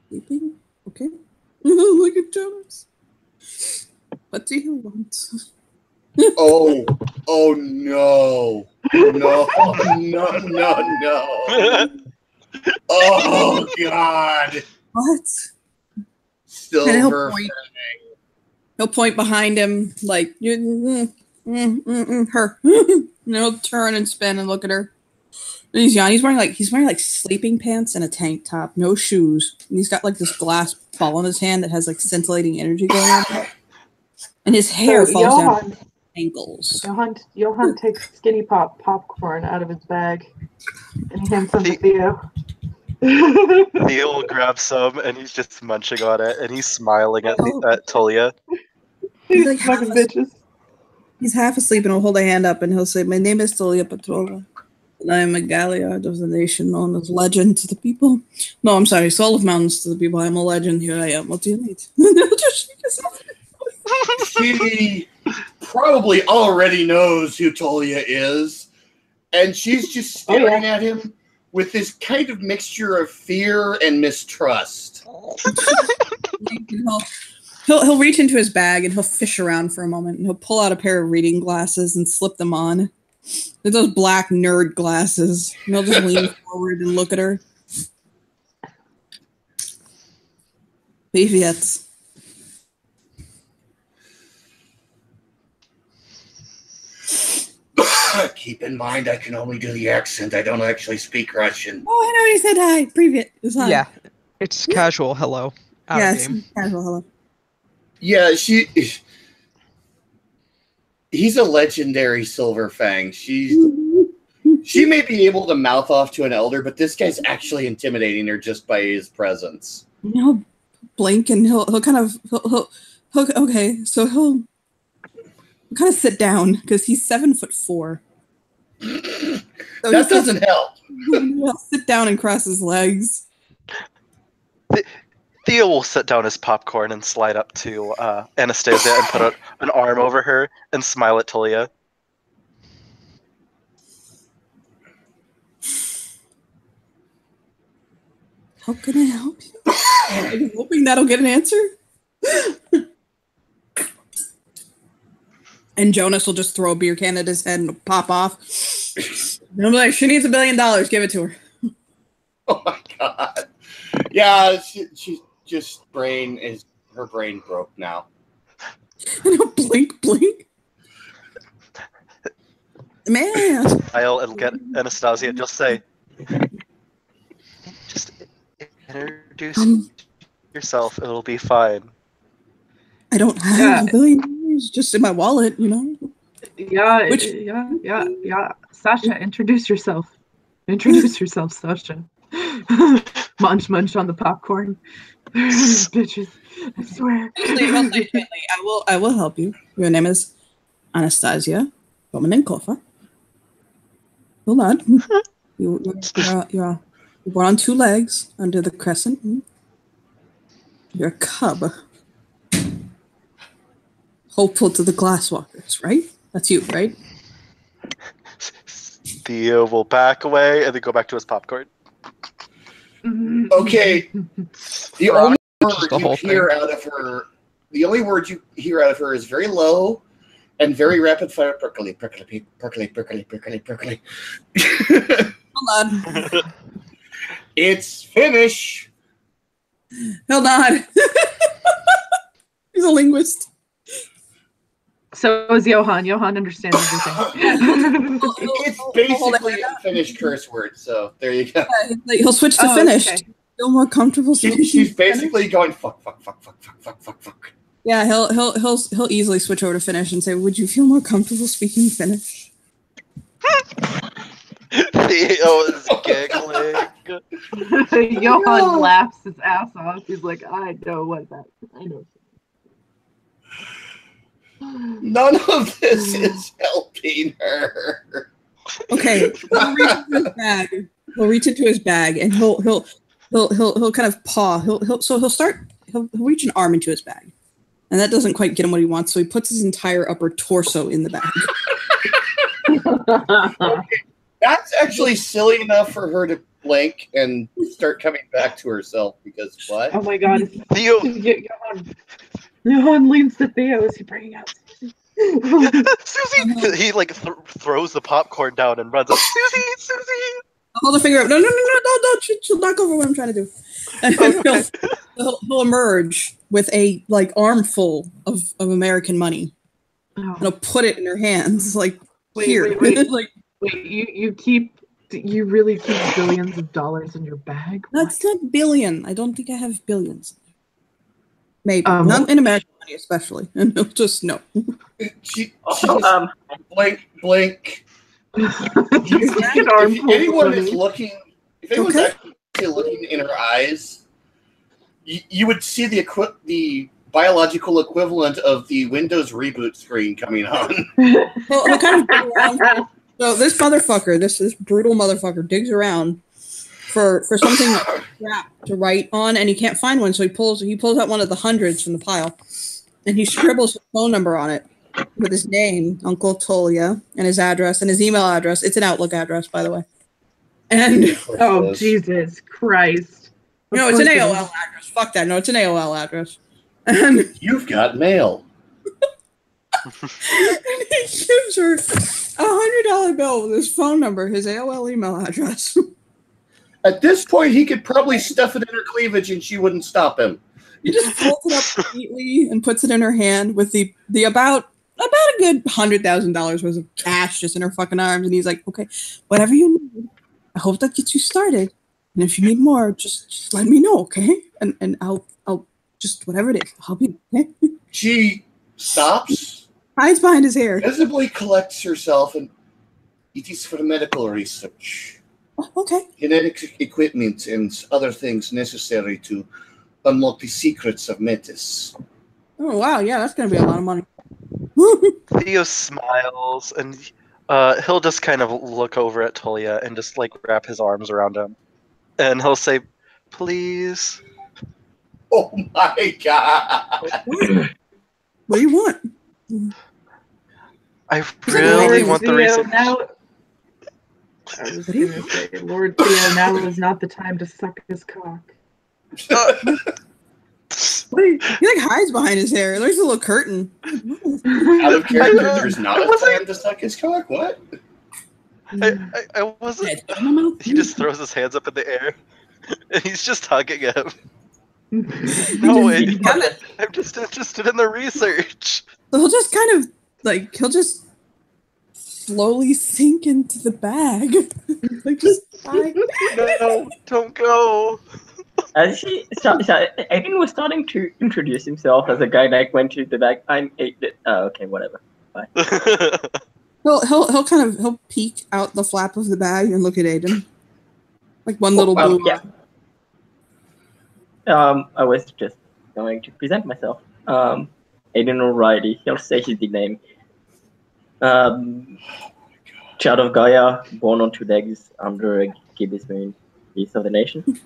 Sleeping? Okay. Look at Jonas. What do you want? Oh no. No. Oh, God. What? Silver. He'll point behind him like, her. And he'll turn and spin and look at her. And he's young. He's wearing like sleeping pants and a tank top, no shoes. And he's got like this glass ball in his hand that has like scintillating energy going on. And his hair So falls down to his ankles. Johan takes Skinny Pop popcorn out of his bag, and he hands them to Theo. Theo grabs some and he's just munching on it and he's smiling at Tolia. He's like fucking half bitches. He's half asleep and he'll hold a hand up and he'll say, "My name is Tolia Petrova. And I am a Galliard of the nation known as Legend to the people." No, I'm sorry, Soul of Mountains to the people. I'm a legend. Here I am. What do you need? He'll just shake his head. She probably already knows who Tolia is, and she's just staring at him with this kind of mixture of fear and mistrust. He'll reach into his bag and he'll fish around for a moment and he'll pull out a pair of reading glasses and slip them on. They're those black nerd glasses. And he'll just lean forward and look at her. Привет. Keep in mind, I can only do the accent. I don't actually speak Russian. Oh, I know he said hi. Привет. It's hi. Yeah, it's casual hello. Out of Yes. game. Casual hello. Yeah, he's a legendary Silver Fang. She may be able to mouth off to an elder, but this guy's actually intimidating her just by his presence. He'll blink and he'll kind of okay, so he'll kind of sit down because he's 7'4". So That doesn't help. He'll sit down and cross his legs. Theo will set down his popcorn and slide up to Anastasia and put an arm over her and smile at Tolia. How can I help you? Are you hoping that'll get an answer? And Jonas will just throw a beer can at his head and pop off. And I'm like, she needs $1 billion. Give it to her. Oh my god. Yeah, she's just her brain broke now. Blink, blink. Man. I'll get Anastasia and just say, just introduce yourself. It'll be fine. I don't have $1 billion just in my wallet, you know. Yeah, yeah. Sasha, introduce yourself. Introduce yourself, Sasha. Munch on the popcorn. Bitches, I swear. I will help you. Your name is Anastasia Romanenkova. Hold on. You're born on 2 legs under the crescent. You're a cub. Hopeful to the glasswalkers, right? That's you, right? Theo will back away and then go back to his popcorn. Okay. The only word the you whole hear out of her, is very low and very rapid fire. Percolate. Hold on. It's finish. Hold on. He's a linguist. So is Johan. Johan understands everything. It's basically a Finnish curse word, so there you go. He'll switch to Finnish. Okay. Feel more comfortable. She's basically going fuck. Yeah, he'll easily switch over to Finnish and say, "Would you feel more comfortable speaking Finnish?" Theo is giggling. Johan laughs his ass off. He's like, I know what that. I know. None of this is helping her. Okay, he'll reach into his bag and he'll kind of paw. He'll reach an arm into his bag, and that doesn't quite get him what he wants. So he puts his entire upper torso in the bag. That's actually silly enough for her to blink and start coming back to herself because what? Oh my god. Theo. Johan leans to Theo. Is he bringing out Susie? Susie! He throws the popcorn down and runs up. Susie! Hold the finger up. No. She'll knock over what I'm trying to do. And Okay. he'll emerge with a armful of American money. Oh. And he'll put it in her hands, here. Wait. Like, Wait, you really keep billions of dollars in your bag? that's not billion. I don't think I have billions. Maybe Um, not in American money, especially. And he'll just no. She Also, blink. If anyone is looking, if anyone's actually looking in her eyes, you would see the biological equivalent of the Windows reboot screen coming on. He'll kind of dig around. So this motherfucker, this brutal motherfucker, digs around for something to write on, and he can't find one. So he pulls out one of the hundreds from the pile, and he scribbles his phone number on it with his name, Uncle Tolia, and his address and his email address. It's an Outlook address, by the way. And oh Jesus Christ! no, it's an AOL address. Fuck that. No, it's an AOL address. And You've got mail. and he gives her $100 bill with his phone number, his AOL email address. At this point, he could probably stuff it in her cleavage and she wouldn't stop him. He just folds it up neatly and puts it in her hand with the about a good $100,000 worth of cash just in her fucking arms. And he's like, okay, whatever you need, I hope that gets you started. And if you need more, just let me know, okay? And I'll just whatever it is, I'll help you. Okay? She stops, Hides behind his hair. visibly collects herself, and it is for medical research. Oh, okay. Genetic equipment and other things necessary to unlock the secrets of Metis. Oh wow, yeah, that's gonna be a lot of money. Theo smiles and he'll just kind of look over at Tolia and just wrap his arms around him. And he'll say, please. Oh my god! What do you want? I really want the Theo, research. now I was gonna say, Lord Theo, now is not the time to suck his cock. Wait, he like hides behind his hair. There's a little curtain. Out of character, there's not a time to suck his cock. What? I wasn't. He just throws his hands up in the air, and he's just hugging him. No, wait, I'm just interested in the research. He'll just kind of like he'll just slowly sink into the bag. Like just No, don't go. As Aiden was starting to introduce himself as a guy that went to the bag. I'm Aiden. Oh, okay, whatever. Bye. He'll peek out the flap of the bag and look at Aiden. Like one little blue. Yeah. I was just going to present myself. Aiden O'Reilly. He'll say his nickname. Child of Gaia, born on 2 legs under a gibbous moon, east of the nation.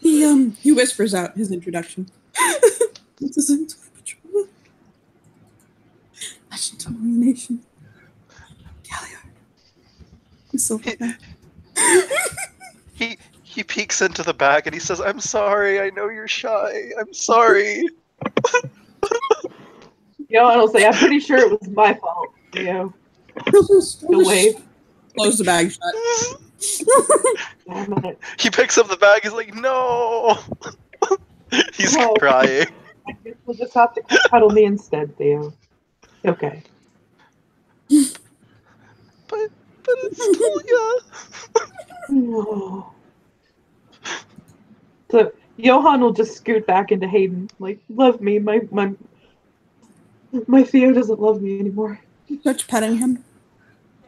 He whispers out his introduction. This isn't Patrol. Legendary nation. Galliard. Silverback. He peeks into the bag and he says, "I'm sorry. I know you're shy. I'm sorry." I'll say, I'm pretty sure it was my fault. He'll wave. Close the bag shut. He picks up the bag. He's like, "No." He's crying. I guess we'll just have to cuddle me instead, Theo. Okay. But it's Talia. So Johan will just scoot back into Hayden, like, love me, my Theo doesn't love me anymore. He starts petting him.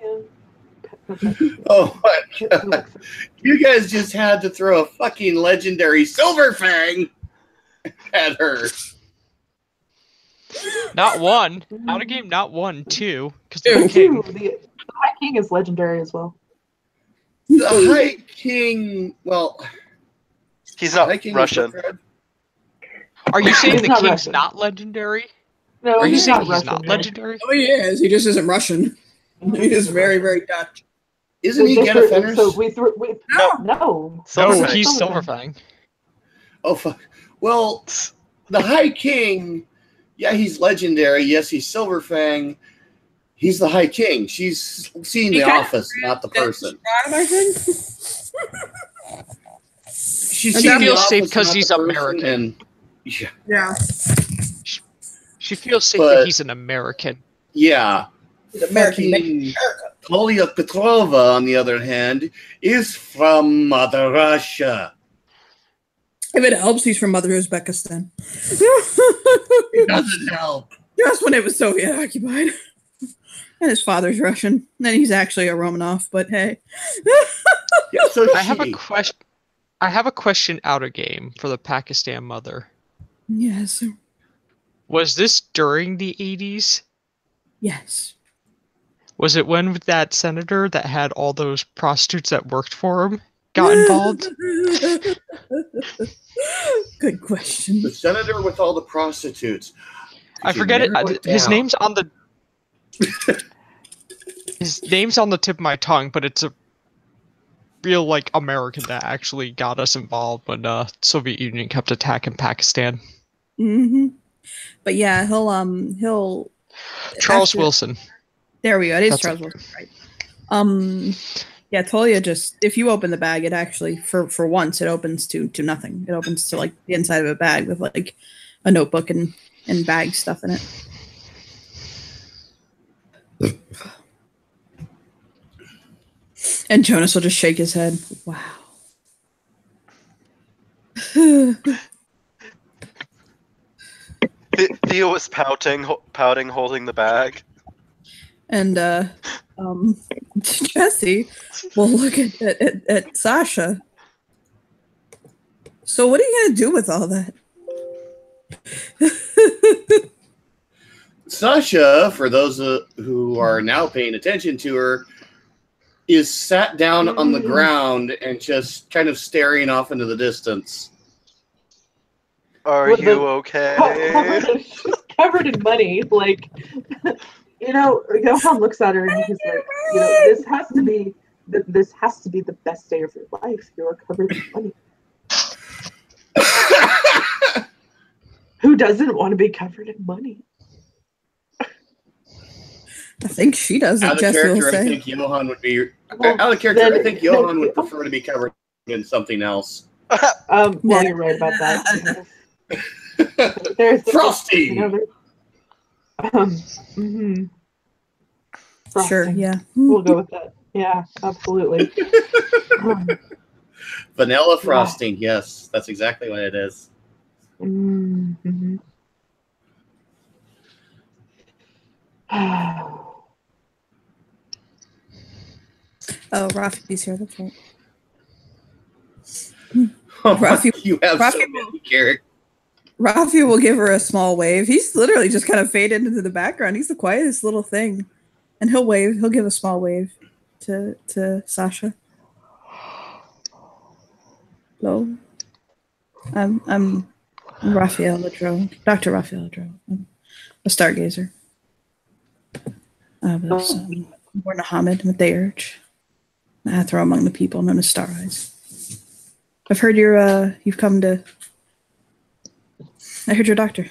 Yeah. Oh my god. You guys just had to throw a fucking legendary Silverfang at her. Not one. Out of game, not one, two. Because The king. High King is legendary as well. The High King, well... He's not High King Russian. Are you saying He's the not king's Russian. not legendary? No, Are you saying not he's Russian, not man. legendary? Oh, he is. He just isn't Russian. He is very, very Dutch. Isn't he Genna Fenris? So No. no. No, Silverfang. he's Silverfang. Silverfang. Oh, fuck. Well, the High King, yeah, he's legendary. Yes, he's Silverfang. He's the High King. She's seen the office, not the person. I think. She's She seen the feels office, safe 'cause not he's the person, American. And, yeah. Yeah. She feels safe But- that he's an American. Yeah. He's American. Fucking Talia Petrova, on the other hand, is from Mother Russia. If it helps, he's from Mother Uzbekistan. It doesn't help. Just when it was Soviet occupied. And his father's Russian. And he's actually a Romanov, but hey. Yeah, so I have a question. I have a question out of game for the Pakistan mother. Yes. Was this during the 80s? Yes. Was it when that senator that had all those prostitutes that worked for him got involved? Good question. The senator with all the prostitutes. I Could you forget it. narrow His down? name's on the. His name's on the tip of my tongue, but it's a real like American that actually got us involved when Soviet Union kept attacking Pakistan. Mm-hmm. But yeah, he'll Charles after- Wilson. There we go. It is That's Charles it. Wilson, right? Yeah, Talia just if you open the bag, it actually for once it opens to nothing. It opens to like the inside of a bag with like a notebook and bag stuff in it. And Jonas will just shake his head. Wow. Theo was pouting, holding the bag. And Jesse will look at Sasha. So what are you gonna do with all that? Sasha, for those who are now paying attention to her, is sat down on the ground and just kind of staring off into the distance. Are With you the- okay? She's covered in money. Like, Johan looks at her and he's like, this has to be the best day of your life. You're covered in money. Who doesn't want to be covered in money? I think she doesn't. Out of Jesse will character, I say. think Johan would be. Well, Out of character, then- I think Johan would prefer to be covered in something else. Well, Yeah. you're right about that. There's Frosting. Mhm. Sure, Frosting. yeah. We'll go with that. Yeah, absolutely. Vanilla frosting. Yes, that's exactly what it is. Mm-hmm. Oh, Rafi's here. That's right. Rafi, you have so Rafi- many characters. Rafi will give her a small wave. He's literally just kind of faded into the background. He's the quietest little thing. And he'll wave. He'll give a small wave to Sasha. Hello. I'm Raphael Ladro. Dr. Raphael Ladro. I'm a stargazer. I was born to Hamid with the urge. I throw among the people known as Star Eyes. I've heard you've come to. I heard you're a doctor.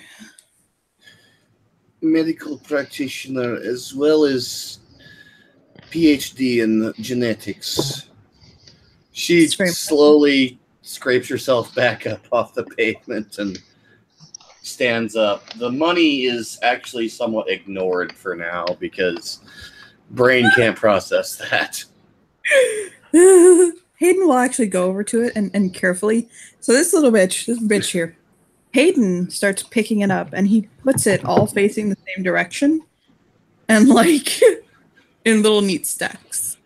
Medical practitioner as well as PhD in genetics. She It's very slowly scrapes herself back up off the pavement and stands up. The money is actually somewhat ignored for now because brain can't process that. Hayden will actually go over to it and carefully. So this bitch here, Hayden starts picking it up and he puts it all facing the same direction and like in little neat stacks.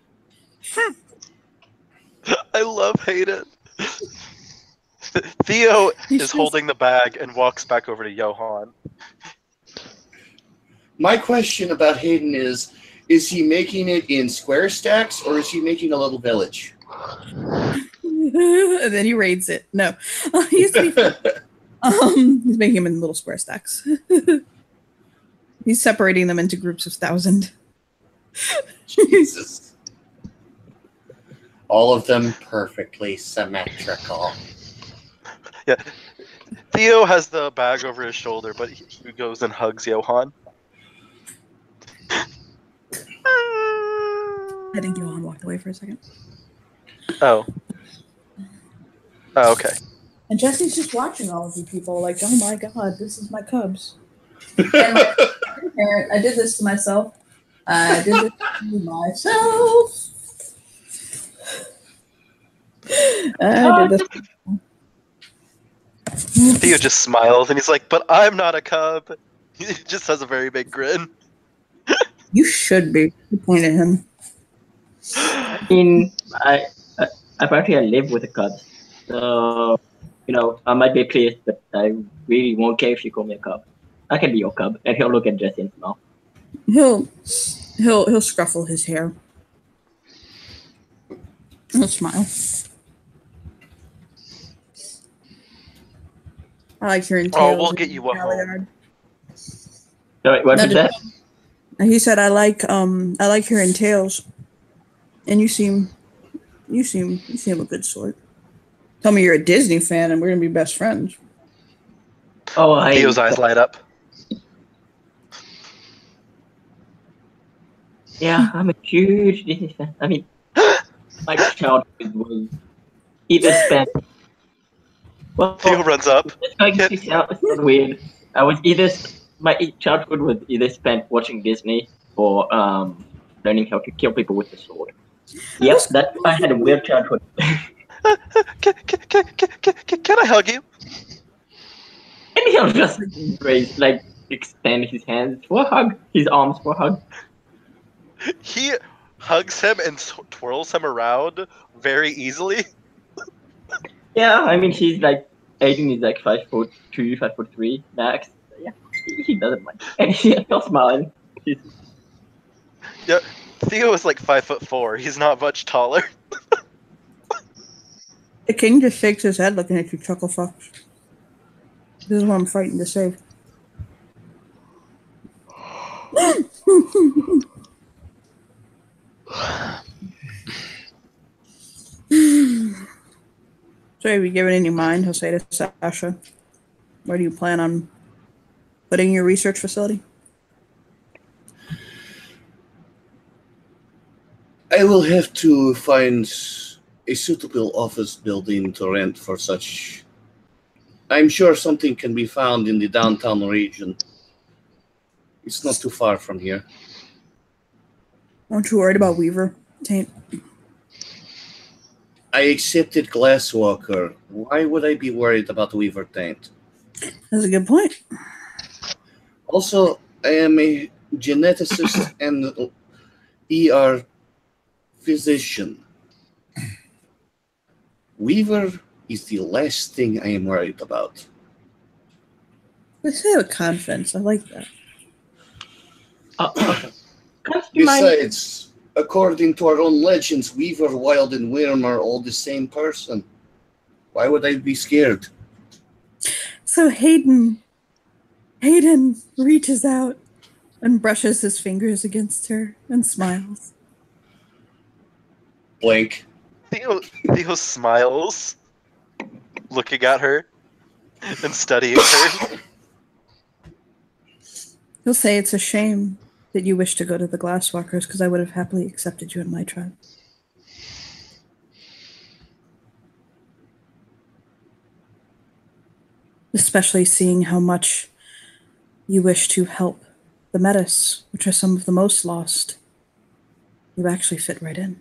I love Hayden. Theo is holding the bag and walks back over to Johan. My question about Hayden is he making it in square stacks or is he making a little village? And then he raids it. No, he's making them in little square stacks. He's separating them into groups of 1,000. Jesus. All of them perfectly symmetrical. Yeah. Theo has the bag over his shoulder, but he goes and hugs Johan. I think Johan walked away for a second. Oh. Oh, okay. And Jesse's just watching all of you people like, oh my god, this is my cubs. And my parent, I did this to myself. I did this to myself. I did this. Theo just smiles and he's like, but I'm not a cub. He just has a very big grin. You should be. You point at him. I mean, apparently I live with the Cubs, so I might be pleased, but I really won't care if you call me a cub. I can be your cub, and he'll look at Jesse and smile. He'll scruffle his hair. He'll smile. I like hearing Oh, tales. we'll get you one home. Halliard. Sorry, what was that? He said, "I like hearing tales, and you seem a good sort. Tell me you're a Disney fan, and we're gonna be best friends." Oh, Theo's eyes light up. Yeah, I'm a huge Disney fan. I mean, my childhood was either spent. Well, Theo runs up. it's going to sound weird. My childhood was either spent watching Disney or learning how to kill people with the sword. Yep, I had a weird childhood. Can I hug you? And he'll just extend his hands for a hug, his arms for a hug. He hugs him and twirls him around very easily. Yeah, I mean, Aiden is like 5'2", 5'3" max. Yeah, he doesn't mind. And he's still smiling. Yeah, Theo is like 5'4". He's not much taller. The king just shakes his head, looking at you, chuckle fucks. This is what I'm fighting to save. So have you given any mind, he'll say to Sasha, where do you plan on putting your research facility? I will have to find a suitable office building to rent for such. I'm sure something can be found in the downtown region. It's not too far from here. Aren't you worried about Weaver? Taint. I accepted Glasswalker. Why would I be worried about Weaver Taint? That's a good point. Also, I am a geneticist and ER physician. Weaver is the last thing I am worried about. They say with confidence. I like that. Besides, according to our own legends, Weaver, Wild, and Wyrm are all the same person. Why would I be scared? So Hayden reaches out and brushes his fingers against her and smiles. Blink. Theo smiles, looking at her and studying her. He'll say it's a shame that you wish to go to the Glasswalkers because I would have happily accepted you in my tribe. Especially seeing how much you wish to help the Metis, which are some of the most lost. You actually fit right in.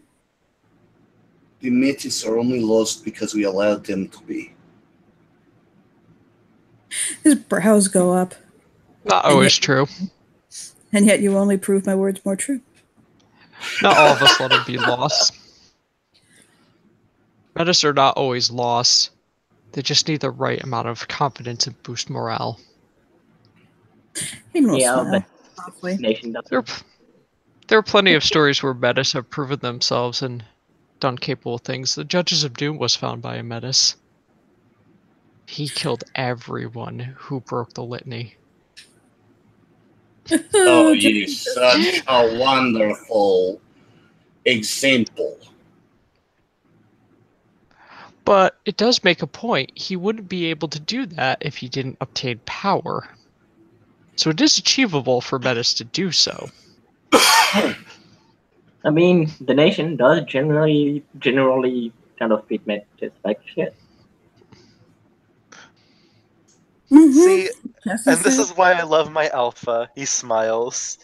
The Metis are only lost because we allowed them to be. His brows go up. Not always true. And yet you only prove my words more true. Not all of us let them be lost. Metis are not always lost. They just need the right amount of confidence and boost morale. Hayden will Yeah, smile but softly. Nation doesn't. There are plenty of stories where Metis have proven themselves and done capable things. The Judges of Doom was found by a Metis. He killed everyone who broke the litany. Oh, you such a wonderful example. But it does make a point. He wouldn't be able to do that if he didn't obtain power. So it is achievable for Metis to do so. I mean, the Nation does generally kind of treat Metis like shit. Mhm. See, Yes, and this yes. is why I love my alpha. He smiles.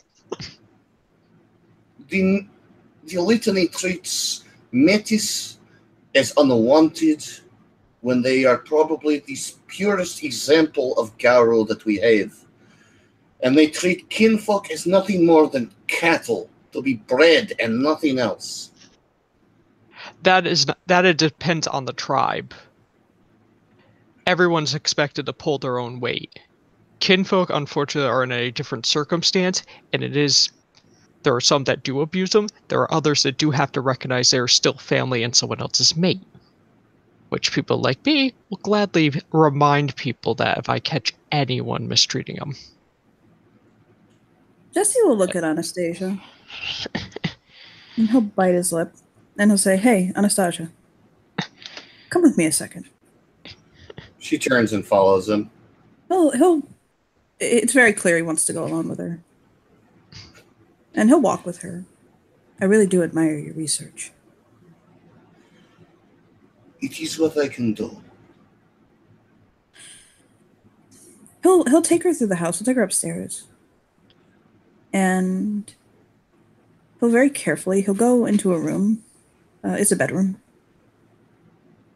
The litany treats Metis as unwanted when they are probably the purest example of Garo that we have. And they treat kinfolk as nothing more than cattle to be bred and nothing else. It depends on the tribe. Everyone's expected to pull their own weight. Kinfolk, unfortunately, are in a different circumstance, and there are some that do abuse them. There are others that do have to recognize they're still family and someone else's mate. Which people like me will gladly remind people that if I catch anyone mistreating them. Jesse will look at Anastasia. And he'll bite his lip. And he'll say, hey, Anastasia, come with me a second. She turns and follows him. It's very clear he wants to go along with her. And he'll walk with her. I really do admire your research. It is what I can do. He'll take her through the house. He'll take her upstairs. And he'll very carefully, he'll go into a room. It's a bedroom.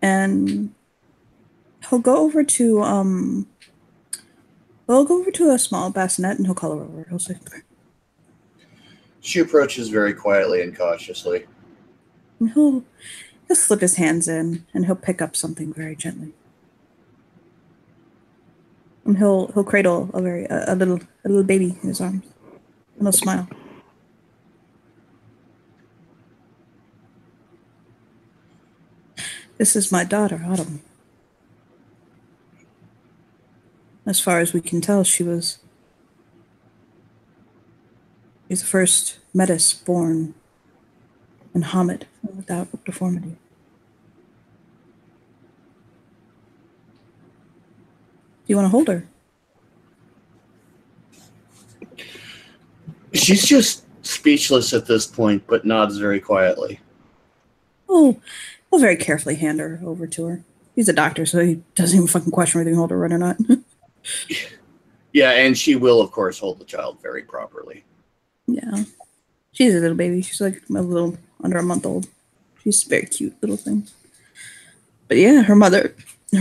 And he'll go over to a small bassinet and he'll call her over. He'll say, She approaches very quietly and cautiously. and he'll slip his hands in and he'll pick up something very gently. And he'll cradle a little baby in his arms. And he'll smile. This is my daughter, Autumn. As far as we can tell, she was He's the first Metis born in Hamid without deformity. Do you want to hold her? She's just speechless at this point, but nods very quietly. Oh, we'll very carefully hand her over to her. He's a doctor, so he doesn't even fucking question whether he can hold her right or not. Yeah, and she will, of course, hold the child very properly. Yeah. She's a little baby. She's like a little under a month old. She's a very cute little thing. But yeah, her mother, he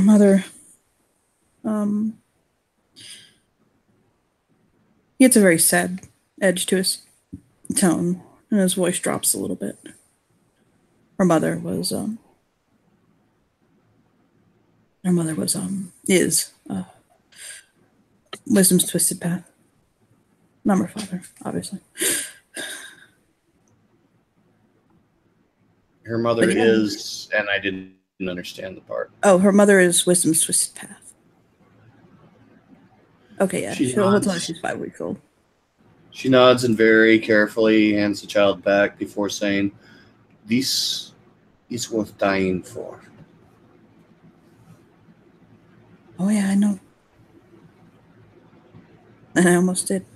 gets a very sad edge to his tone, and his voice drops a little bit. Her mother is Wisdom's Twisted Path. Not her father, obviously. Her mother is, and I didn't understand the part. Oh, her mother is Wisdom's Twisted Path. Okay, yeah. She'll tell her she's 5 weeks old. She nods and very carefully hands the child back before saying, "This is worth dying for." Oh yeah, I know. And I almost did.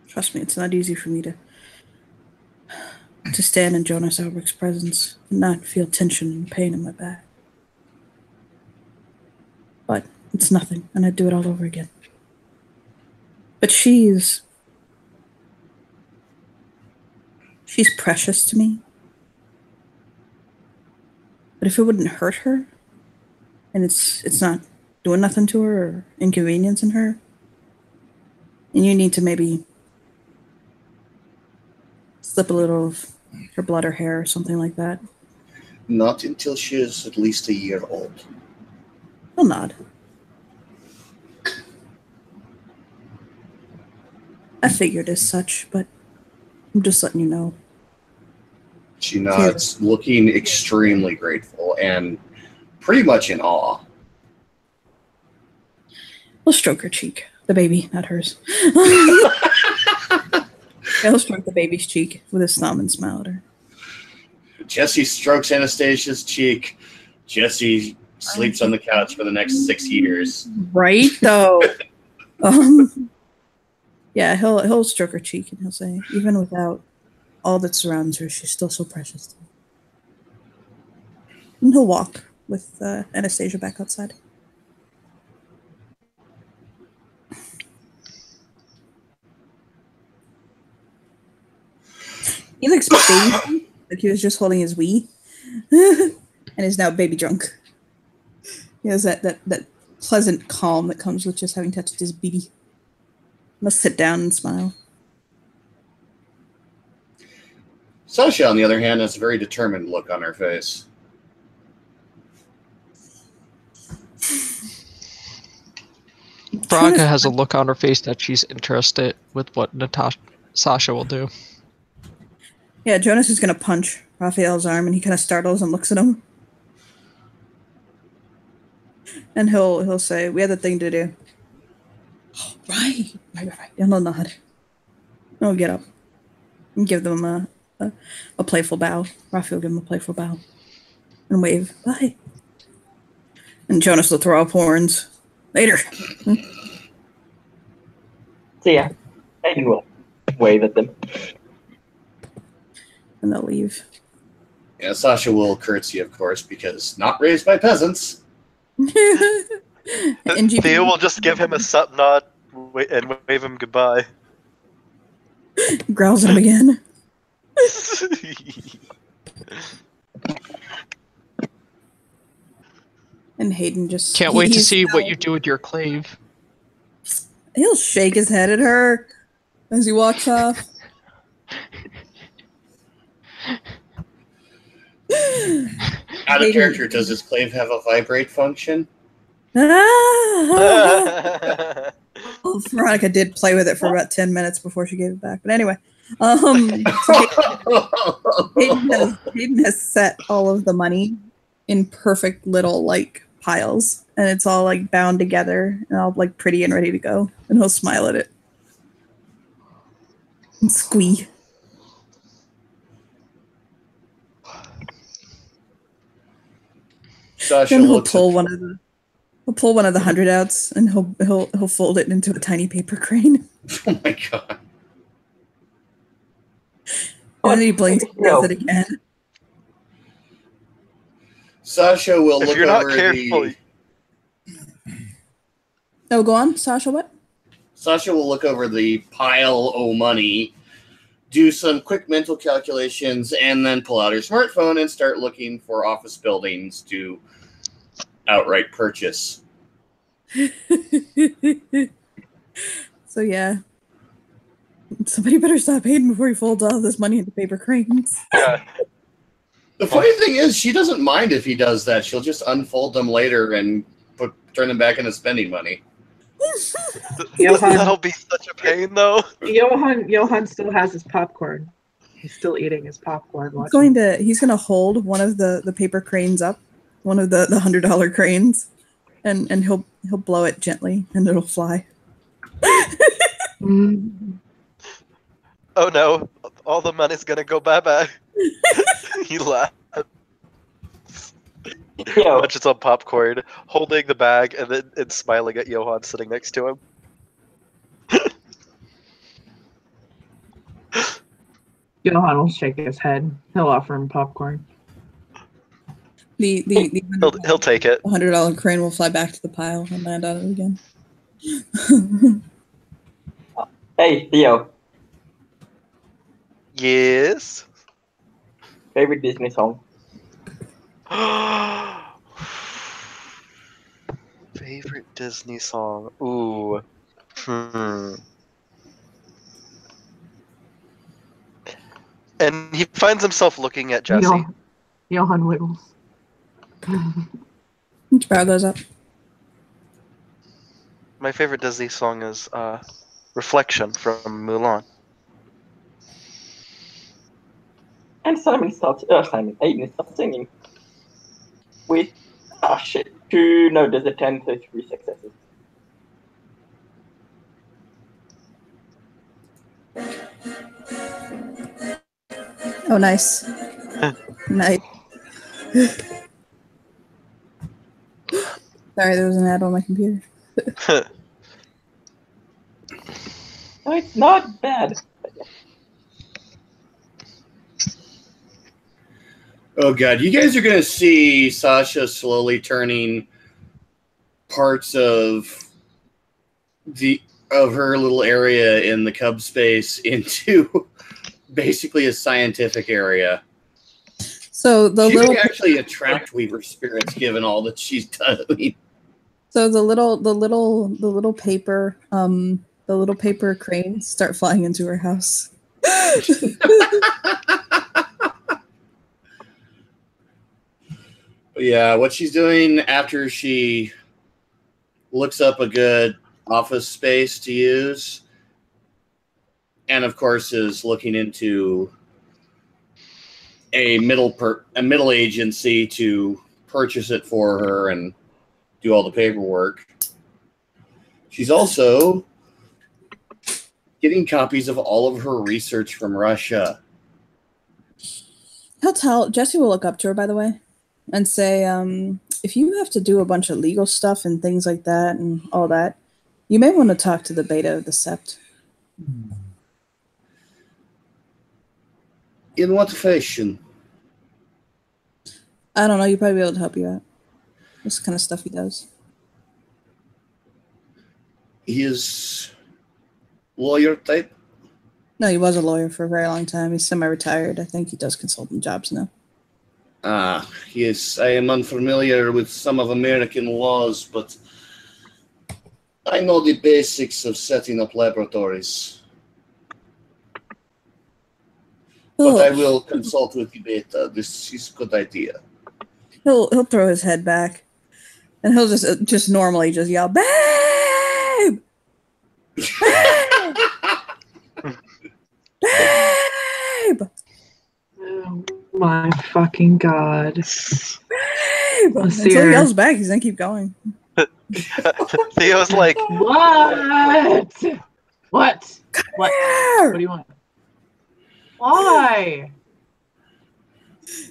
Trust me, it's not easy for me to stand in Jonas Albert's presence and not feel tension and pain in my back. But it's nothing, and I'd do it all over again. But she's precious to me. But if it wouldn't hurt her, and it's not doing nothing to her or inconveniencing her, and you need to maybe slip a little of her blood or hair or something like that. Not until she is at least a year old. I'll nod. I figured as such, but I'm just letting you know. She nods, looking extremely grateful and pretty much in awe. We'll stroke her cheek. The baby, not hers. He'll stroke the baby's cheek with his thumb and smile at her. Jesse strokes Anastasia's cheek. Jesse sleeps on the couch for the next 6 years. Right, though. Yeah, he'll stroke her cheek and he'll say, even without all that surrounds her, she's still so precious to me. And he'll walk with Anastasia back outside. He looks baby, like he was just holding his Wii, and is now baby drunk. He has that pleasant calm that comes with just having touched his baby. Must sit down and smile. Sasha, on the other hand, has a very determined look on her face. Veronica has a look on her face that she's interested with what Sasha will do. Yeah, Jonas is going to punch Raphael's arm, and he kind of startles and looks at him. And he'll say, "We have a thing to do." Oh, right. And he'll nod. He'll get up and give them a playful bow. Raphael will give him a playful bow and wave. Bye. And Jonas will throw up horns. Later. So yeah, I will wave at them. And they'll leave. Yeah, Sasha will curtsy, of course, because not raised by peasants. And Theo will just give him a sup nod and wave him goodbye. Growls at him again. And Hayden just... Can't wait to see what you do with your clave. He'll shake his head at her as he walks off. Out of character, does his clave have a vibrate function? Well, Veronica did play with it for about 10 minutes before she gave it back. But anyway, Hayden has set all of the money in perfect little like piles, and it's all like bound together and all like pretty and ready to go. And he'll smile at it And squee. Sasha Then he'll looks pull at, one of the 100 outs and he'll fold it into a tiny paper crane. oh my god. And then he blinks and does it again. Sasha will If look you're not over careful, the Oh, go on, Sasha. What? Sasha will look over the pile of money, do some quick mental calculations, and then pull out her smartphone and start looking for office buildings to outright purchase. So yeah, somebody better stop hating before he folds all this money into paper cranes. yeah. The funny thing is, she doesn't mind if he does that. She'll just unfold them later and turn them back into spending money. Johan, That'll be such a pain, though. Johan still has his popcorn. He's still eating his popcorn. He's gonna hold one of the paper cranes up, one of the $100 cranes, and he'll blow it gently and it'll fly. Mm. Oh no, all the money's gonna go bye-bye. He laughed. Yo, Munches on popcorn, holding the bag, and then and smiling at Johan sitting next to him. Johan will shake his head. He'll offer him popcorn. The He'll take it. $100 crane will fly back to the pile and land on it again. hey, Theo, Yes. favorite Disney song? Favorite Disney song? Ooh. And he finds himself looking at Jesse. Johan wiggles. Brow goes up. My favorite Disney song is Reflection from Mulan. And Aiden stopped singing. With, shit, 2, no, there's a 10, so 3 successes. Oh, nice. Nice. Sorry, there was an ad on my computer. No, it's not bad. Oh god, you guys are gonna see Sasha slowly turning parts of her little area in the Cub space into basically a scientific area. So the she little may actually attract Weaver spirits, given all that she's done. I mean, so the little paper cranes start flying into her house. yeah, what she's doing after she looks up a good office space to use, and of course is looking into a middle agency to purchase it for her and do all the paperwork. She's also getting copies of all of her research from Russia. Jesse will look up to her, by the way, and say, if you have to do a bunch of legal stuff and things like that and all that, you may want to talk to the beta of the Sept. In what fashion? I don't know. You'd probably be able to help you out. This kind of stuff he does. He is lawyer type? No, he was a lawyer for a very long time. He's semi-retired. I think he does consulting jobs now. Yes. I am unfamiliar with some of American laws, but I know the basics of setting up laboratories. But I will consult with the beta. This is a good idea. He'll throw his head back, and he'll just normally just yell, "Babe! Babe! Babe! Oh my fucking god. Babe!" Let's see Until he her. yells back, he's gonna keep going. Theo's like, What? What? What? Here! What do you want? Why?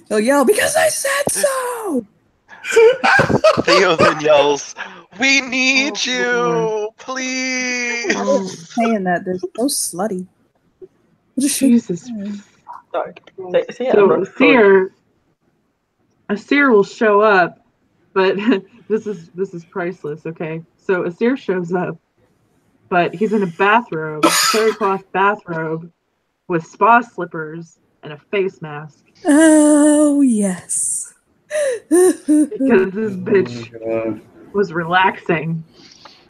He'll yell, because I said so! Theo then yells, "We need Oh, you, Lord. please!" Oh, Saying that, they're so slutty. Jesus. Sorry. See, I'm So not sure. Asir will show up, but this is priceless. Okay, so Asir shows up, but he's in a bathrobe, terry cloth bathrobe, with spa slippers and a face mask Oh, yes. because this bitch God. was relaxing,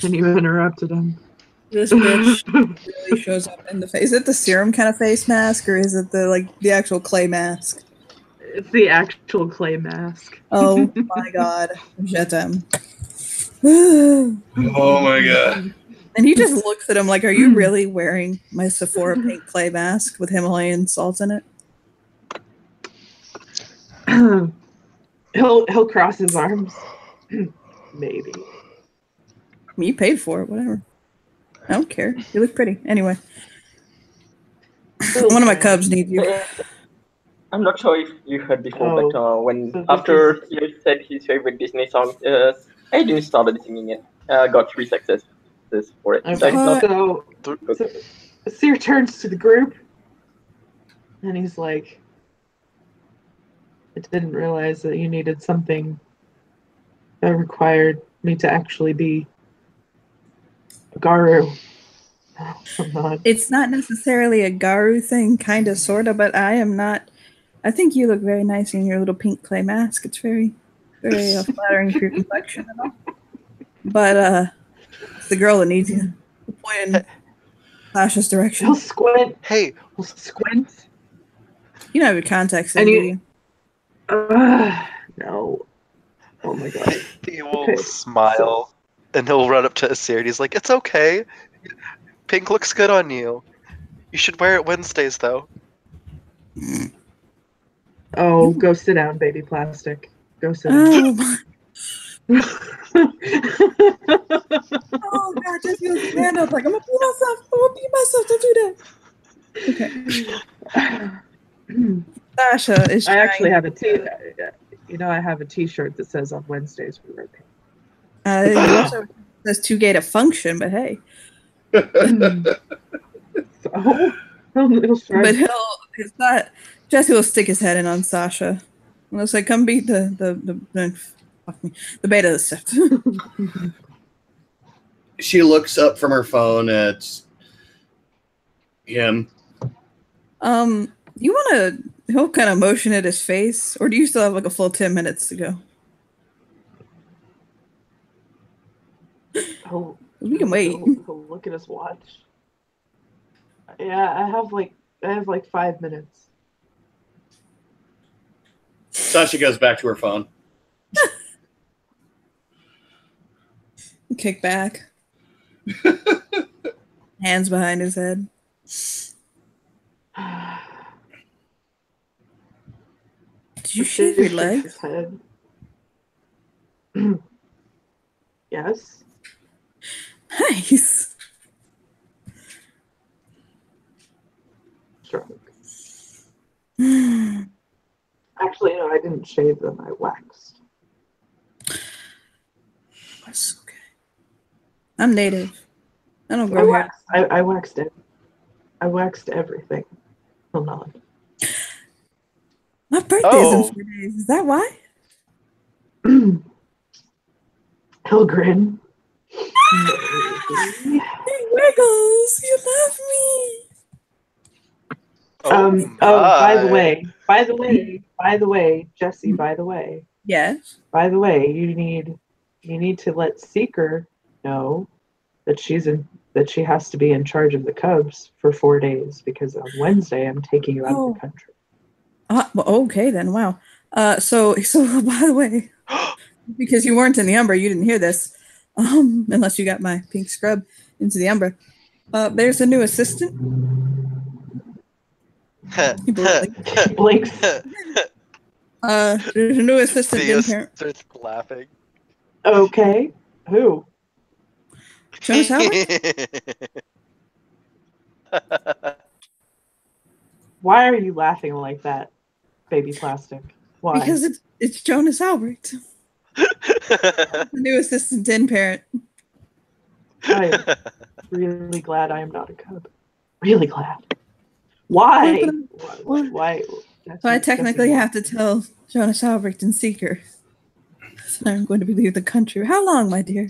and you interrupted him. This bitch really shows up in the face. Is it the serum kind of face mask, or is it the actual clay mask? It's the actual clay mask. Oh my god. Je t'aime. Oh my god. And he just looks at him like, are you really wearing my Sephora pink clay mask with Himalayan salt in it? He'll cross his arms. Maybe. I mean, you paid for it, whatever. I don't care. You look pretty. Anyway. One of my cubs needs you. I'm not sure if you heard before, Oh, but when so this after he said his favorite Disney song, Aiden started singing it. Got 3 successes for it. So Okay, it's not so Asir turns to the group, and he's like, I didn't realize that you needed something that required me to actually be a Garu. I'm not. It's not necessarily a Garu thing, kind of, sort of, but I am not. I think you look very nice in your little pink clay mask. It's very, very flattering to your complexion and all. But it's the girl that needs you. The point in Sasha's direction. He'll squint. Hey, He'll squint. You don't have your contacts in, And do you- you? No. Oh my god. Theo will Okay, smile, and he'll run up to Asir, and he's like, "It's okay. Pink looks good on you. You should wear it Wednesdays, though." Oh, go sit down, baby plastic. Go sit down. Oh my. Oh god, just use his hand up like, I'm gonna pee myself. I'm gonna pee myself. Don't do that. Okay. Sasha is I actually trying- have a I have a T-shirt that says on Wednesdays we wear pink. It also says too gay to function, but hey. So it'll try. But it's not. Jesse will stick his head in on Sasha. And it's like, come beat the fuck me, the beta of the stuff. She looks up from her phone at him. You want to? He'll kind of motion at his face, or do you still have like a full 10 minutes to go? Oh, We can wait. he'll look at his watch. Yeah, I have like 5 minutes. Sasha goes back to her phone. Kick back. Hands behind his head. Did you shave your leg? His head. Yes. Nice. Shrug. Actually, no, I didn't shave them. I waxed. That's okay. I'm native. I don't I grow hair. waxed. I waxed it. I waxed everything. Till none. My birthday's Oh. in 4 days. Is that why? He'll grin. He wiggles. You love me. By the my. way, Jesse, by the way, Yes. you need to let Seeker know that that she has to be in charge of the Cubs for 4 days, because on Wednesday I'm taking you out of the country. Well, okay then. Wow. So by the way, because you weren't in the Umbra, you didn't hear this. Unless you got my pink scrub into the Umbra. There's a new assistant. He Blinks. there's a new assistant. Theo in here. starts laughing. Okay. Who? Jonas Howard? Why are you laughing like that, baby plastic? Why? Because it's Jonas Albrecht, the new assistant in parent. I am really glad I am not a cub. Really glad. Why? Why? So I technically have to tell Jonas Albrecht and Seeker that I'm going to leave the country. How long, my dear?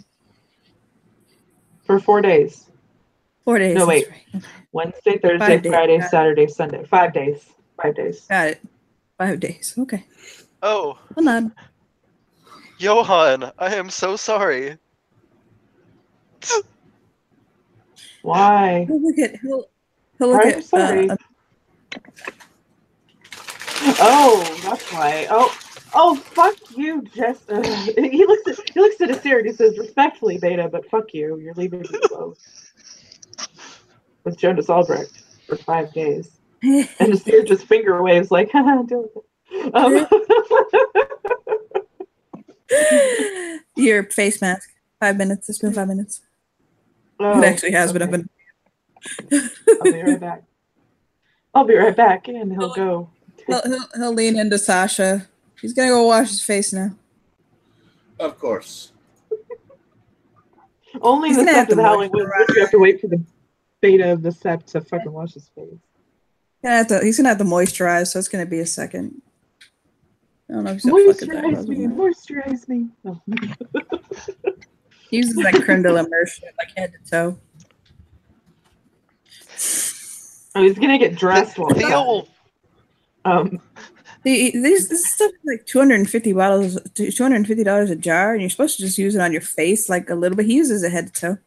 For 4 days. 4 days. No, that's wait. right. Okay. Wednesday, Thursday, 5 days. Friday, Got it. Saturday, Sunday. 5 days. 5 days. Got it. 5 days. Okay. Oh, Well, not. Johan, I am so sorry. Why? He'll look at. He'll look Why are at. you sorry? Oh, that's why. Oh, fuck you, Jess. He looks at Asir and he says, "Respectfully, Beta, but fuck you. You're leaving me alone with Jonas Albrecht for 5 days." And Asir just finger waves like, "Haha, deal with it." Your face mask. 5 minutes. It's been 5 minutes. Oh, It actually has been. I've okay. been. I'll be right back. I'll be right back, and he'll go. He'll lean into Sasha. He's gonna go wash his face now. Of course. Only He's the gonna have Sept of to the Howling Winds would you have to wait for the Beta of the Sept to fucking wash his face. He's gonna have to moisturize, so it's gonna be a second. I don't know if he's gonna fuck it that Moisturize me. Oh. He uses that creme de la merce like head to toe. Oh, he's gonna get dressed while Theo will This stuff is like $250 a jar, and you're supposed to just use it on your face like a little bit. He uses it head to toe.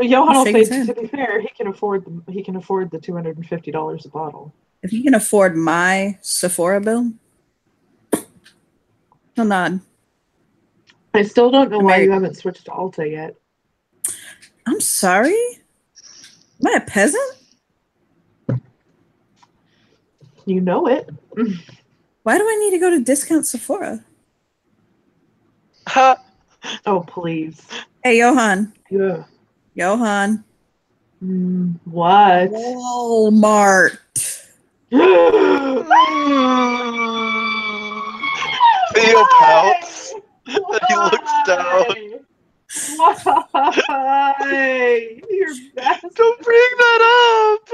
Johan will Shake say, his hand. to be fair, he can afford the $250 a bottle. If he can afford my Sephora bill, he'll nod. I still don't know why Ameri- you haven't switched to Alta yet. I'm sorry? Am I a peasant? You know it. Why do I need to go to discount Sephora? Ha! Oh, please. Hey, Johan. Yeah. Johan. What? Walmart. Theo pouts. He looks down. Why? You're best. Don't bring that up.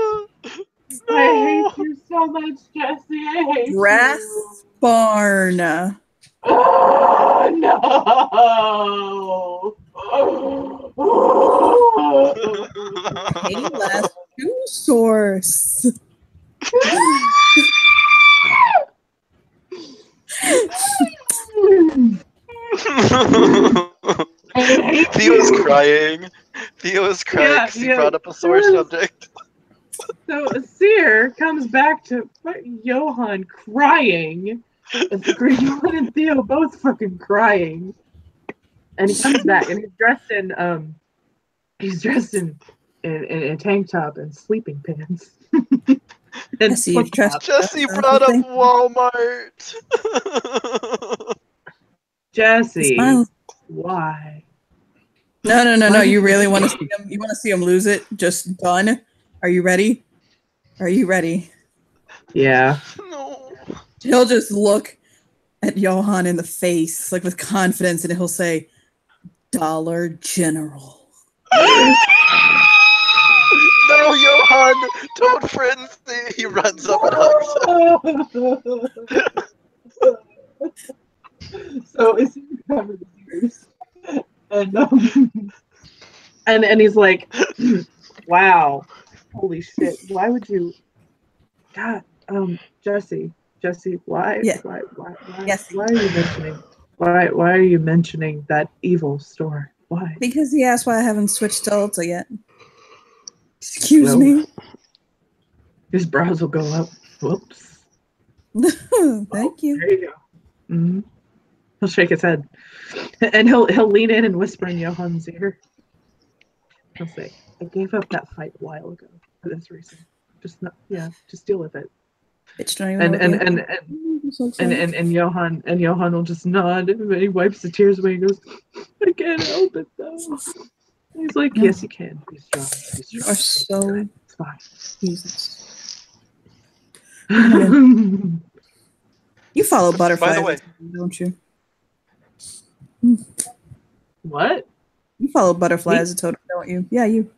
I hate you so much, Jesse. I hate Brass you. Barn. Oh, no. Payless Shoe Source. Theo's crying. Theo's crying Yeah, because he yeah. brought up a sore subject. So Asir comes back to Johan crying. Johan and Theo both fucking crying. And he comes back and he's dressed in a tank top and sleeping pants. And Jesse, you've dressed- Jesse brought up Walmart. Jesse, Smile. why? No. You really want to see him? You want to see him lose it? Just done. Are you ready? Are you ready? Yeah. No. He'll just look at Johan in the face, like with confidence, and he'll say, Dollar General. No, Johan! Don't frenzy! He runs up and hugs him. So it's covered his ears. And he's like, wow, holy shit, why would you, God, Jesse, why, Yeah. why Yes. why are you mentioning that evil store? Why? Because he asked why I haven't switched to Ulta yet. Excuse No. me. His brows will go up. Whoops. Thank you. There you go. Mm-hmm. He'll shake his head, and he'll lean in and whisper in Johan's ear. He'll say, "I gave up that fight a while ago for this reason. Just deal with it." Bitch, don't even know And Johan will just nod, and he wipes the tears away and goes, "I can't help it though." He's like, No. "Yes, you can. Be strong. Be strong. You are so It's fine. Jesus. You follow butterflies, By the way, don't you? What? You follow butterfly as a totem, don't you? Yeah, you.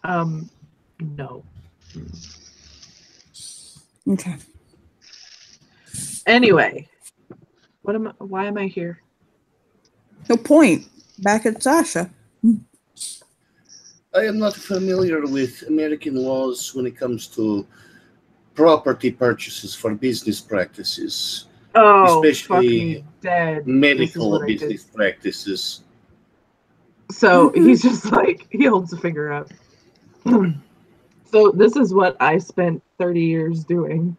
No. Okay. Anyway, why am I here? No point. Back at Sasha. I am not familiar with American laws when it comes to property purchases for business practices, Oh, especially fuck me dead. medical what I did. business practices. So he's just like, he holds a finger up. So this is what I spent 30 years doing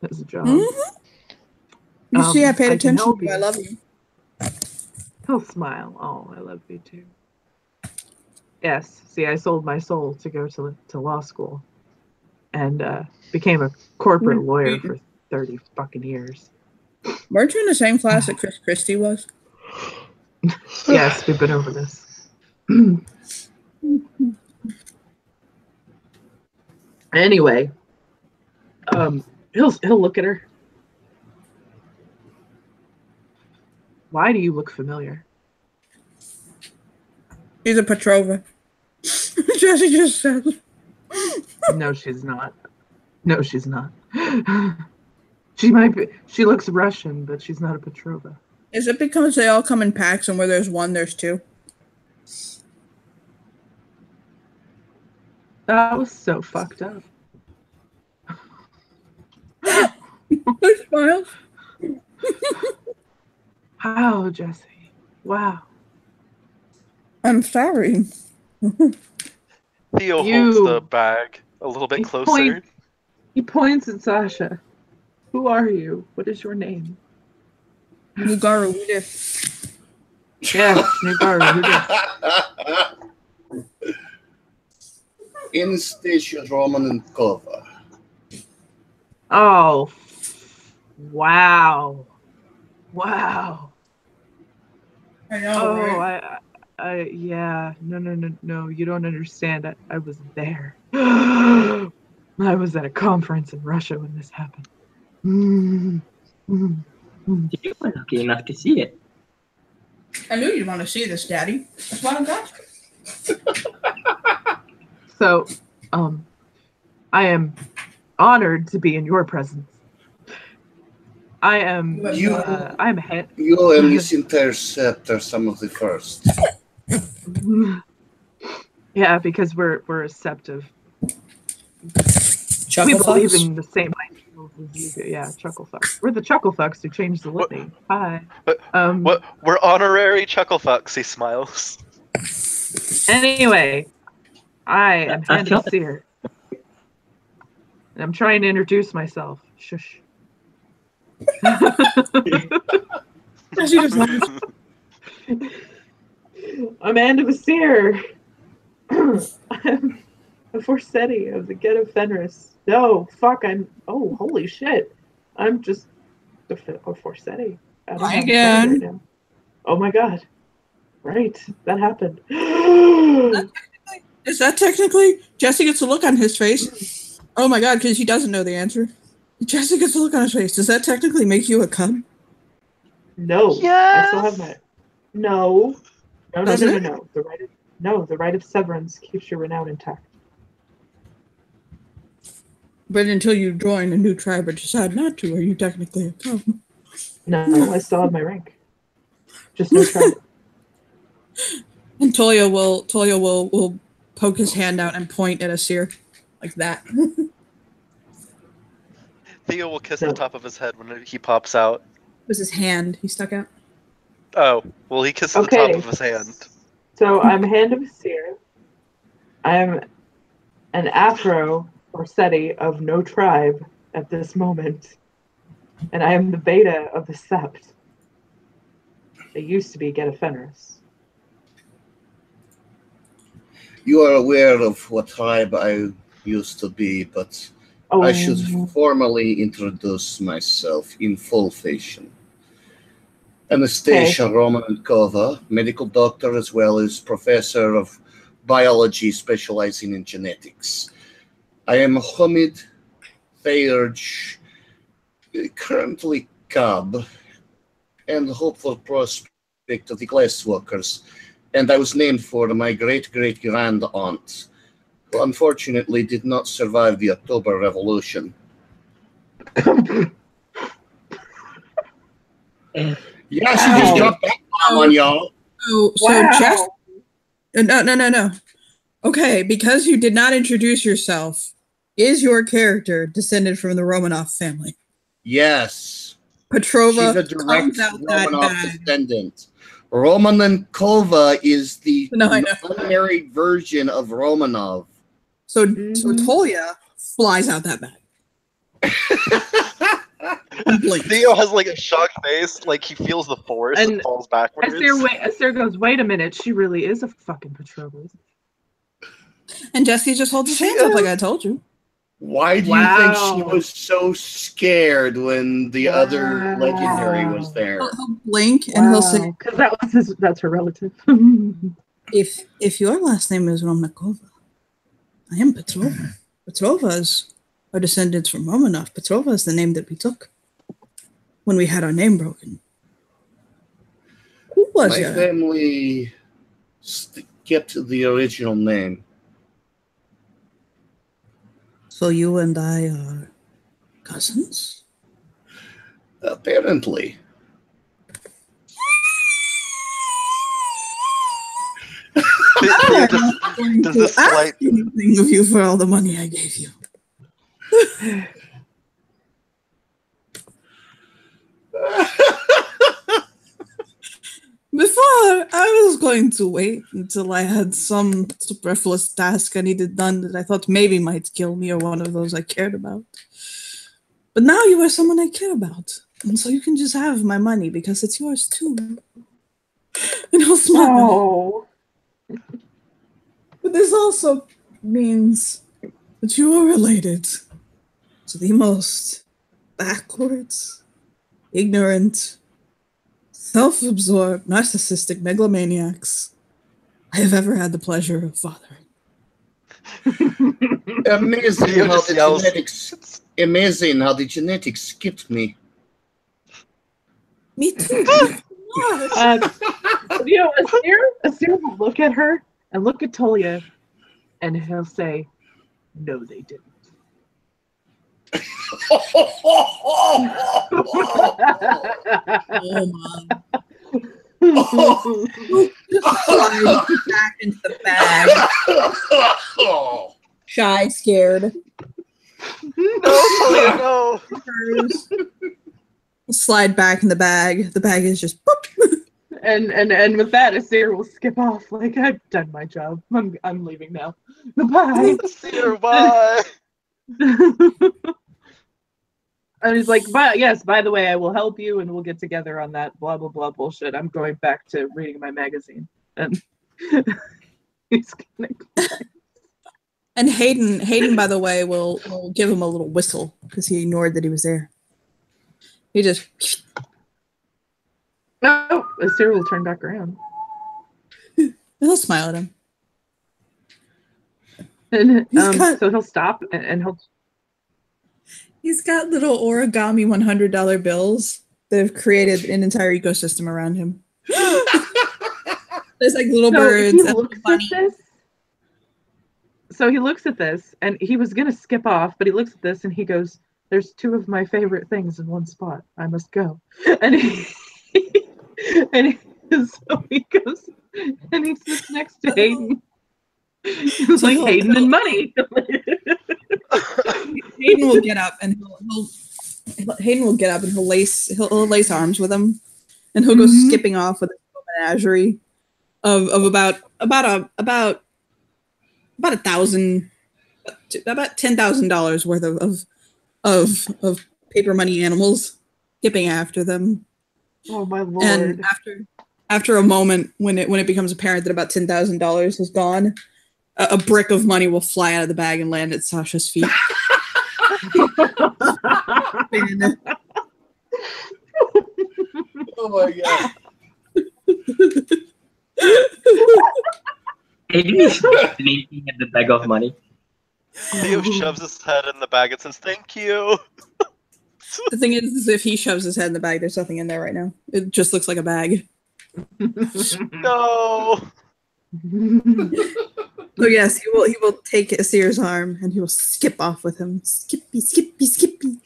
as a job. Mm-hmm. You see, I paid I can attention help to you. I you. love you. He'll smile. Oh, I love you too. Yes. See, I sold my soul to go to law school and became a corporate lawyer for 30 fucking years. Weren't you in the same class that Chris Christie was? Yes, we've been over this. Anyway, he'll look at her. Why do you look familiar? She's a Petrova. Jesse just said. No, she's not. No, she's not. She might be. She looks Russian, but she's not a Petrova. Is it because they all come in packs and where there's one, there's two? That was so fucked up. Smile. Wow, Jesse. Wow. I'm sorry. Theo You- holds the bag a little bit He closer. He points at Sasha. Who are you? What is your name? Mugaru, we did. Yes, Nugaru. Who did? Anastasia Romanenkova. Oh, wow. Wow. I know, Oh, right? yeah. No. You don't understand. I was there. I was at a conference in Russia when this happened. You were lucky enough to see it. I knew you'd want to see this, Daddy. That's why I got you. So, I am honored to be in your presence. I am. I'm head. You and this Intercept are some of the first. Yeah, because we're a sept of. Chuckle We believe fucks? in the same ideals as you do. Yeah, chuckle fucks. We're the chuckle fucks who changed the litany. Hi. What? We're honorary chuckle fucks. He smiles. Anyway, I am I Hand feel of Seer. And I'm trying to introduce myself. Shush. Jesse just laughed. I'm Hand of Seer. I'm a Forsetti of the Ghetto Fenris. No, fuck, oh, holy shit. I'm just a Forsetti. I don't Hi have a again. friend right now. Oh my god. Right, that happened. Is that technically? Jesse gets a look on his face. Oh my god, because he doesn't know the answer. Jesse gets a look on his face. Does that technically make you a cub? No. I still have my. No. No. Doesn't it? The right of severance keeps your renown intact. But until you join a new tribe or decide not to, are you technically a cub? No, I still have my rank. Just no tribe. And Toya will poke his hand out and point at a seer like that. Theo will kiss No. the top of his head when he pops out. It was his hand he stuck out. Oh, well, he kisses the Okay. top of his hand. So I'm Hand of Seer. I'm an Afro Forsetti of no tribe at this moment. And I am the beta of the Sept. It used to be Geta Fenris. You are aware of what tribe I used to be, but Oh, I should formally introduce myself in full fashion. Anastasia Romanenkova, medical doctor as well as professor of biology specializing in genetics. I am Hamid Fayerj, currently cub and hopeful prospect of the glassworkers, and I was named for my great-great-grand aunt, who unfortunately did not survive the October Revolution. Yeah, she just dropped that bomb on y'all. So Jeff. No. Okay, because you did not introduce yourself, is your character descended from the Romanov family? Yes. Petrova She's a direct comes out that Romanov bag. descendant. Romanenkova is the No, I know. unmarried version of Romanov. So Tolia flies out that bag. Blinks. Theo has like a shocked face, like he feels the force and falls backwards. Esther goes, wait a minute, she really is a fucking Petrova. And Jesse just holds his hands up like I told you. Why do you think she was so scared when the other legendary was there? He'll blink and he'll say, because that's her relative. if your last name is Romanakova, I am Petrova. Petrovas are descendants from Romanov. Petrova is the name that we took when we had our name broken. Who was My your family kept the original name. So you and I are cousins? Apparently. Does this slight anything of you for all the money I gave you? Before, I was going to wait until I had some superfluous task I needed done that I thought maybe might kill me or one of those I cared about. But now you are someone I care about, and so you can just have my money because it's yours too. And I'll smile. But this also means that you are related to the most backwards, ignorant, self-absorbed, narcissistic megalomaniacs I have ever had the pleasure of fathering. Amazing how the genetics skipped me. Me too. Asir will look at her and look at Tolia, and he'll say, "No, they didn't." Back into the bag. Shy, scared. No. Slide back in the bag. The bag is just boop. And with that, Asir will skip off. Like, I've done my job. I'm leaving now. Goodbye. Asir, bye. And he's like, by the way, I will help you and we'll get together on that blah, blah, blah bullshit. I'm going back to reading my magazine. And he's gonna go. And Hayden, by the way, will give him a little whistle because he ignored that he was there. He just... No, Asir will turn back around. He'll smile at him. And so he'll stop and he'll... He's got little origami $100 bills that have created an entire ecosystem around him. There's like little birds. He looks at this. So he looks at this, and he was going to skip off, but he looks at this and he goes, "There's two of my favorite things in one spot. I must go." And so he goes, and he sits next to Hayden. He's like, "Hayden and money." Hayden will get up and he'll lace arms with him, and he'll go skipping off with a menagerie of about $10,000 worth of paper money animals, skipping after them. Oh my lord! And after a moment, when it becomes apparent that about $10,000 is gone, a brick of money will fly out of the bag and land at Sasha's feet. Oh my god! Maybe he's blinking at the bag of money. Theo shoves his head in the bag and says, "Thank you." The thing is if he shoves his head in the bag, there's nothing in there right now. It just looks like a bag. No. So yes, he will take Asir's arm and he will skip off with him. Skippy, skippy, skippy.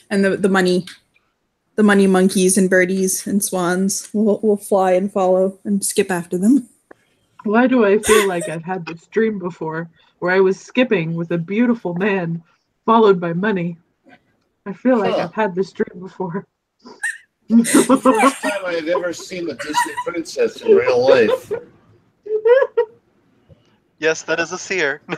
And the money monkeys and birdies and swans will fly and follow and skip after them. Why do I feel like I've had this dream before, where I was skipping with a beautiful man, followed by money? I feel like I've had this dream before. First time I had ever seen a Disney princess in real life. Yes, that is a seer. I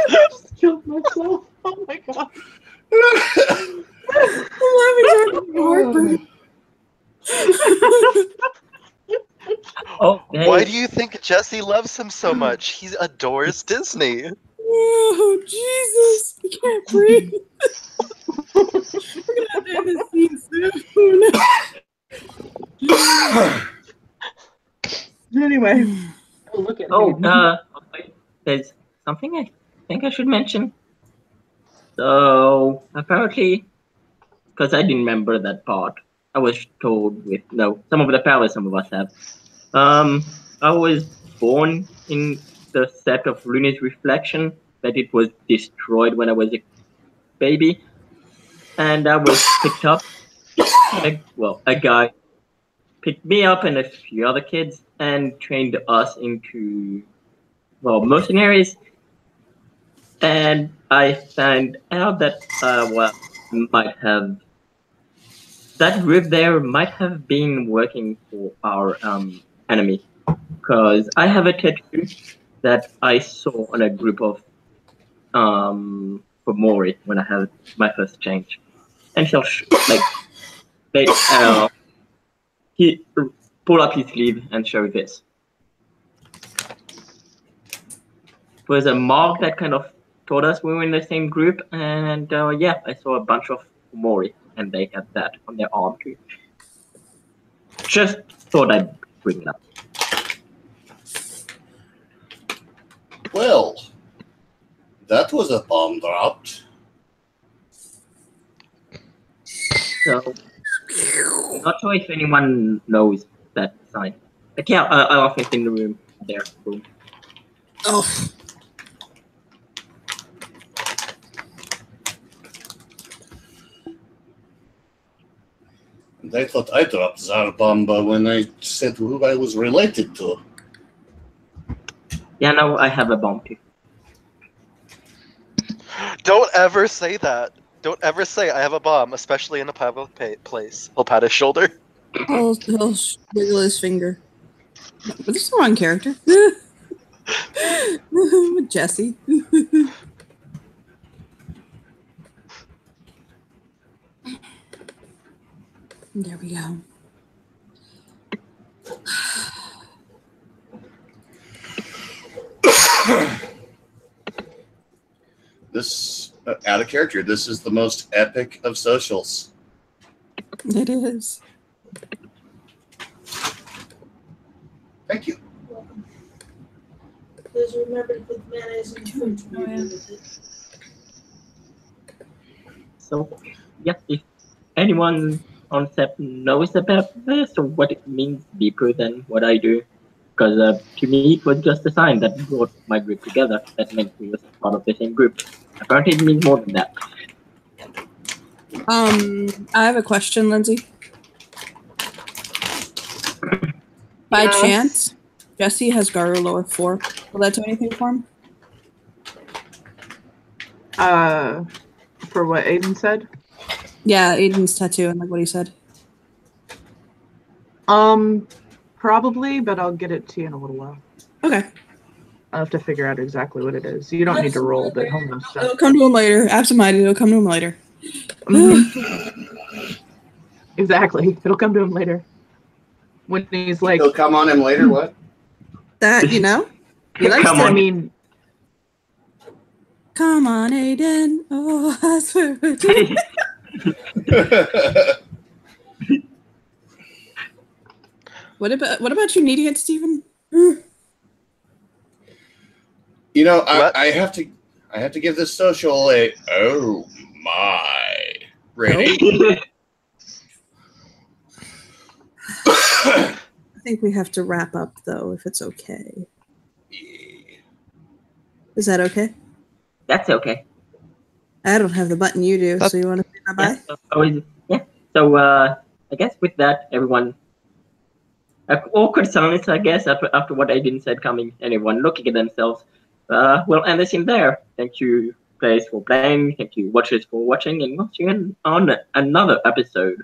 just killed myself. Oh my god. Oh, hey. Why do you think Jesse loves him so much? He adores Disney. Oh, Jesus. I can't breathe. We're going to have to end this scene soon. Anyway. Oh, look at me. There's something I think I should mention. So, apparently, because I didn't remember that part, I was told some of the powers some of us have. I was born in the set of Luna's reflection, but it was destroyed when I was a baby. And I was picked up. A guy picked me up and a few other kids and trained us into, mercenaries. And I found out that, that group there might have been working for our enemy. Because I have a tattoo that I saw on a group of Fomori when I had my first change. And he pulled up his sleeve and showed this. It was a mark that kind of told us we were in the same group, and I saw a bunch of Fomori, and they had that on their arm too. Just thought I'd bring it up. Well, that was a bomb dropped. So, not sure if anyone knows that sign. But yeah, I often in the room there. Boom. Oh. They thought I dropped Zarbamba when I said who I was related to. Yeah, no, I have a bomb too. Don't ever say that. Don't ever say I have a bomb, especially in a public place. He'll pat his shoulder. He'll wiggle his finger. But this is the wrong character. With Jesse. There we go. This, out of character, this is the most epic of socials. It is. Thank you. Please remember to put mayonnaise in your fridge when you're done with it. So, yeah, if anyone on set knows about this or what it means deeper than what I do, because to me it was just a sign that brought my group together. That meant we were part of the same group. Apparently it means more than that. I have a question, Lindsay. By Yes. chance, Jesse has Garu lower 4. Will that do anything for him? For what Aiden said? Yeah, Aiden's tattoo and like what he said. Probably, but I'll get it to you in a little while. Okay. I'll have to figure out exactly what it is. You don't need to roll, but he'll know stuff. It'll come to him later. Absent-minded, it'll come to him later. Exactly. It'll come to him later. When he's like, He'll come on him later, what? That, you know? He likes Come to. I on. mean, Come on, Aiden. Oh, I swear I do. What about you needing it, Stephen? You know, What? I have to give this social a oh my rating. I think we have to wrap up though, if it's okay. Is that okay? That's okay. I don't have the button you do, so you want to say bye-bye? Yeah. So I guess with that, everyone. Awkward silence, I guess, after what Aiden said coming, and everyone looking at themselves. We'll end this in there. Thank you, players, for playing. Thank you, watchers, for watching, and we'll see you on another episode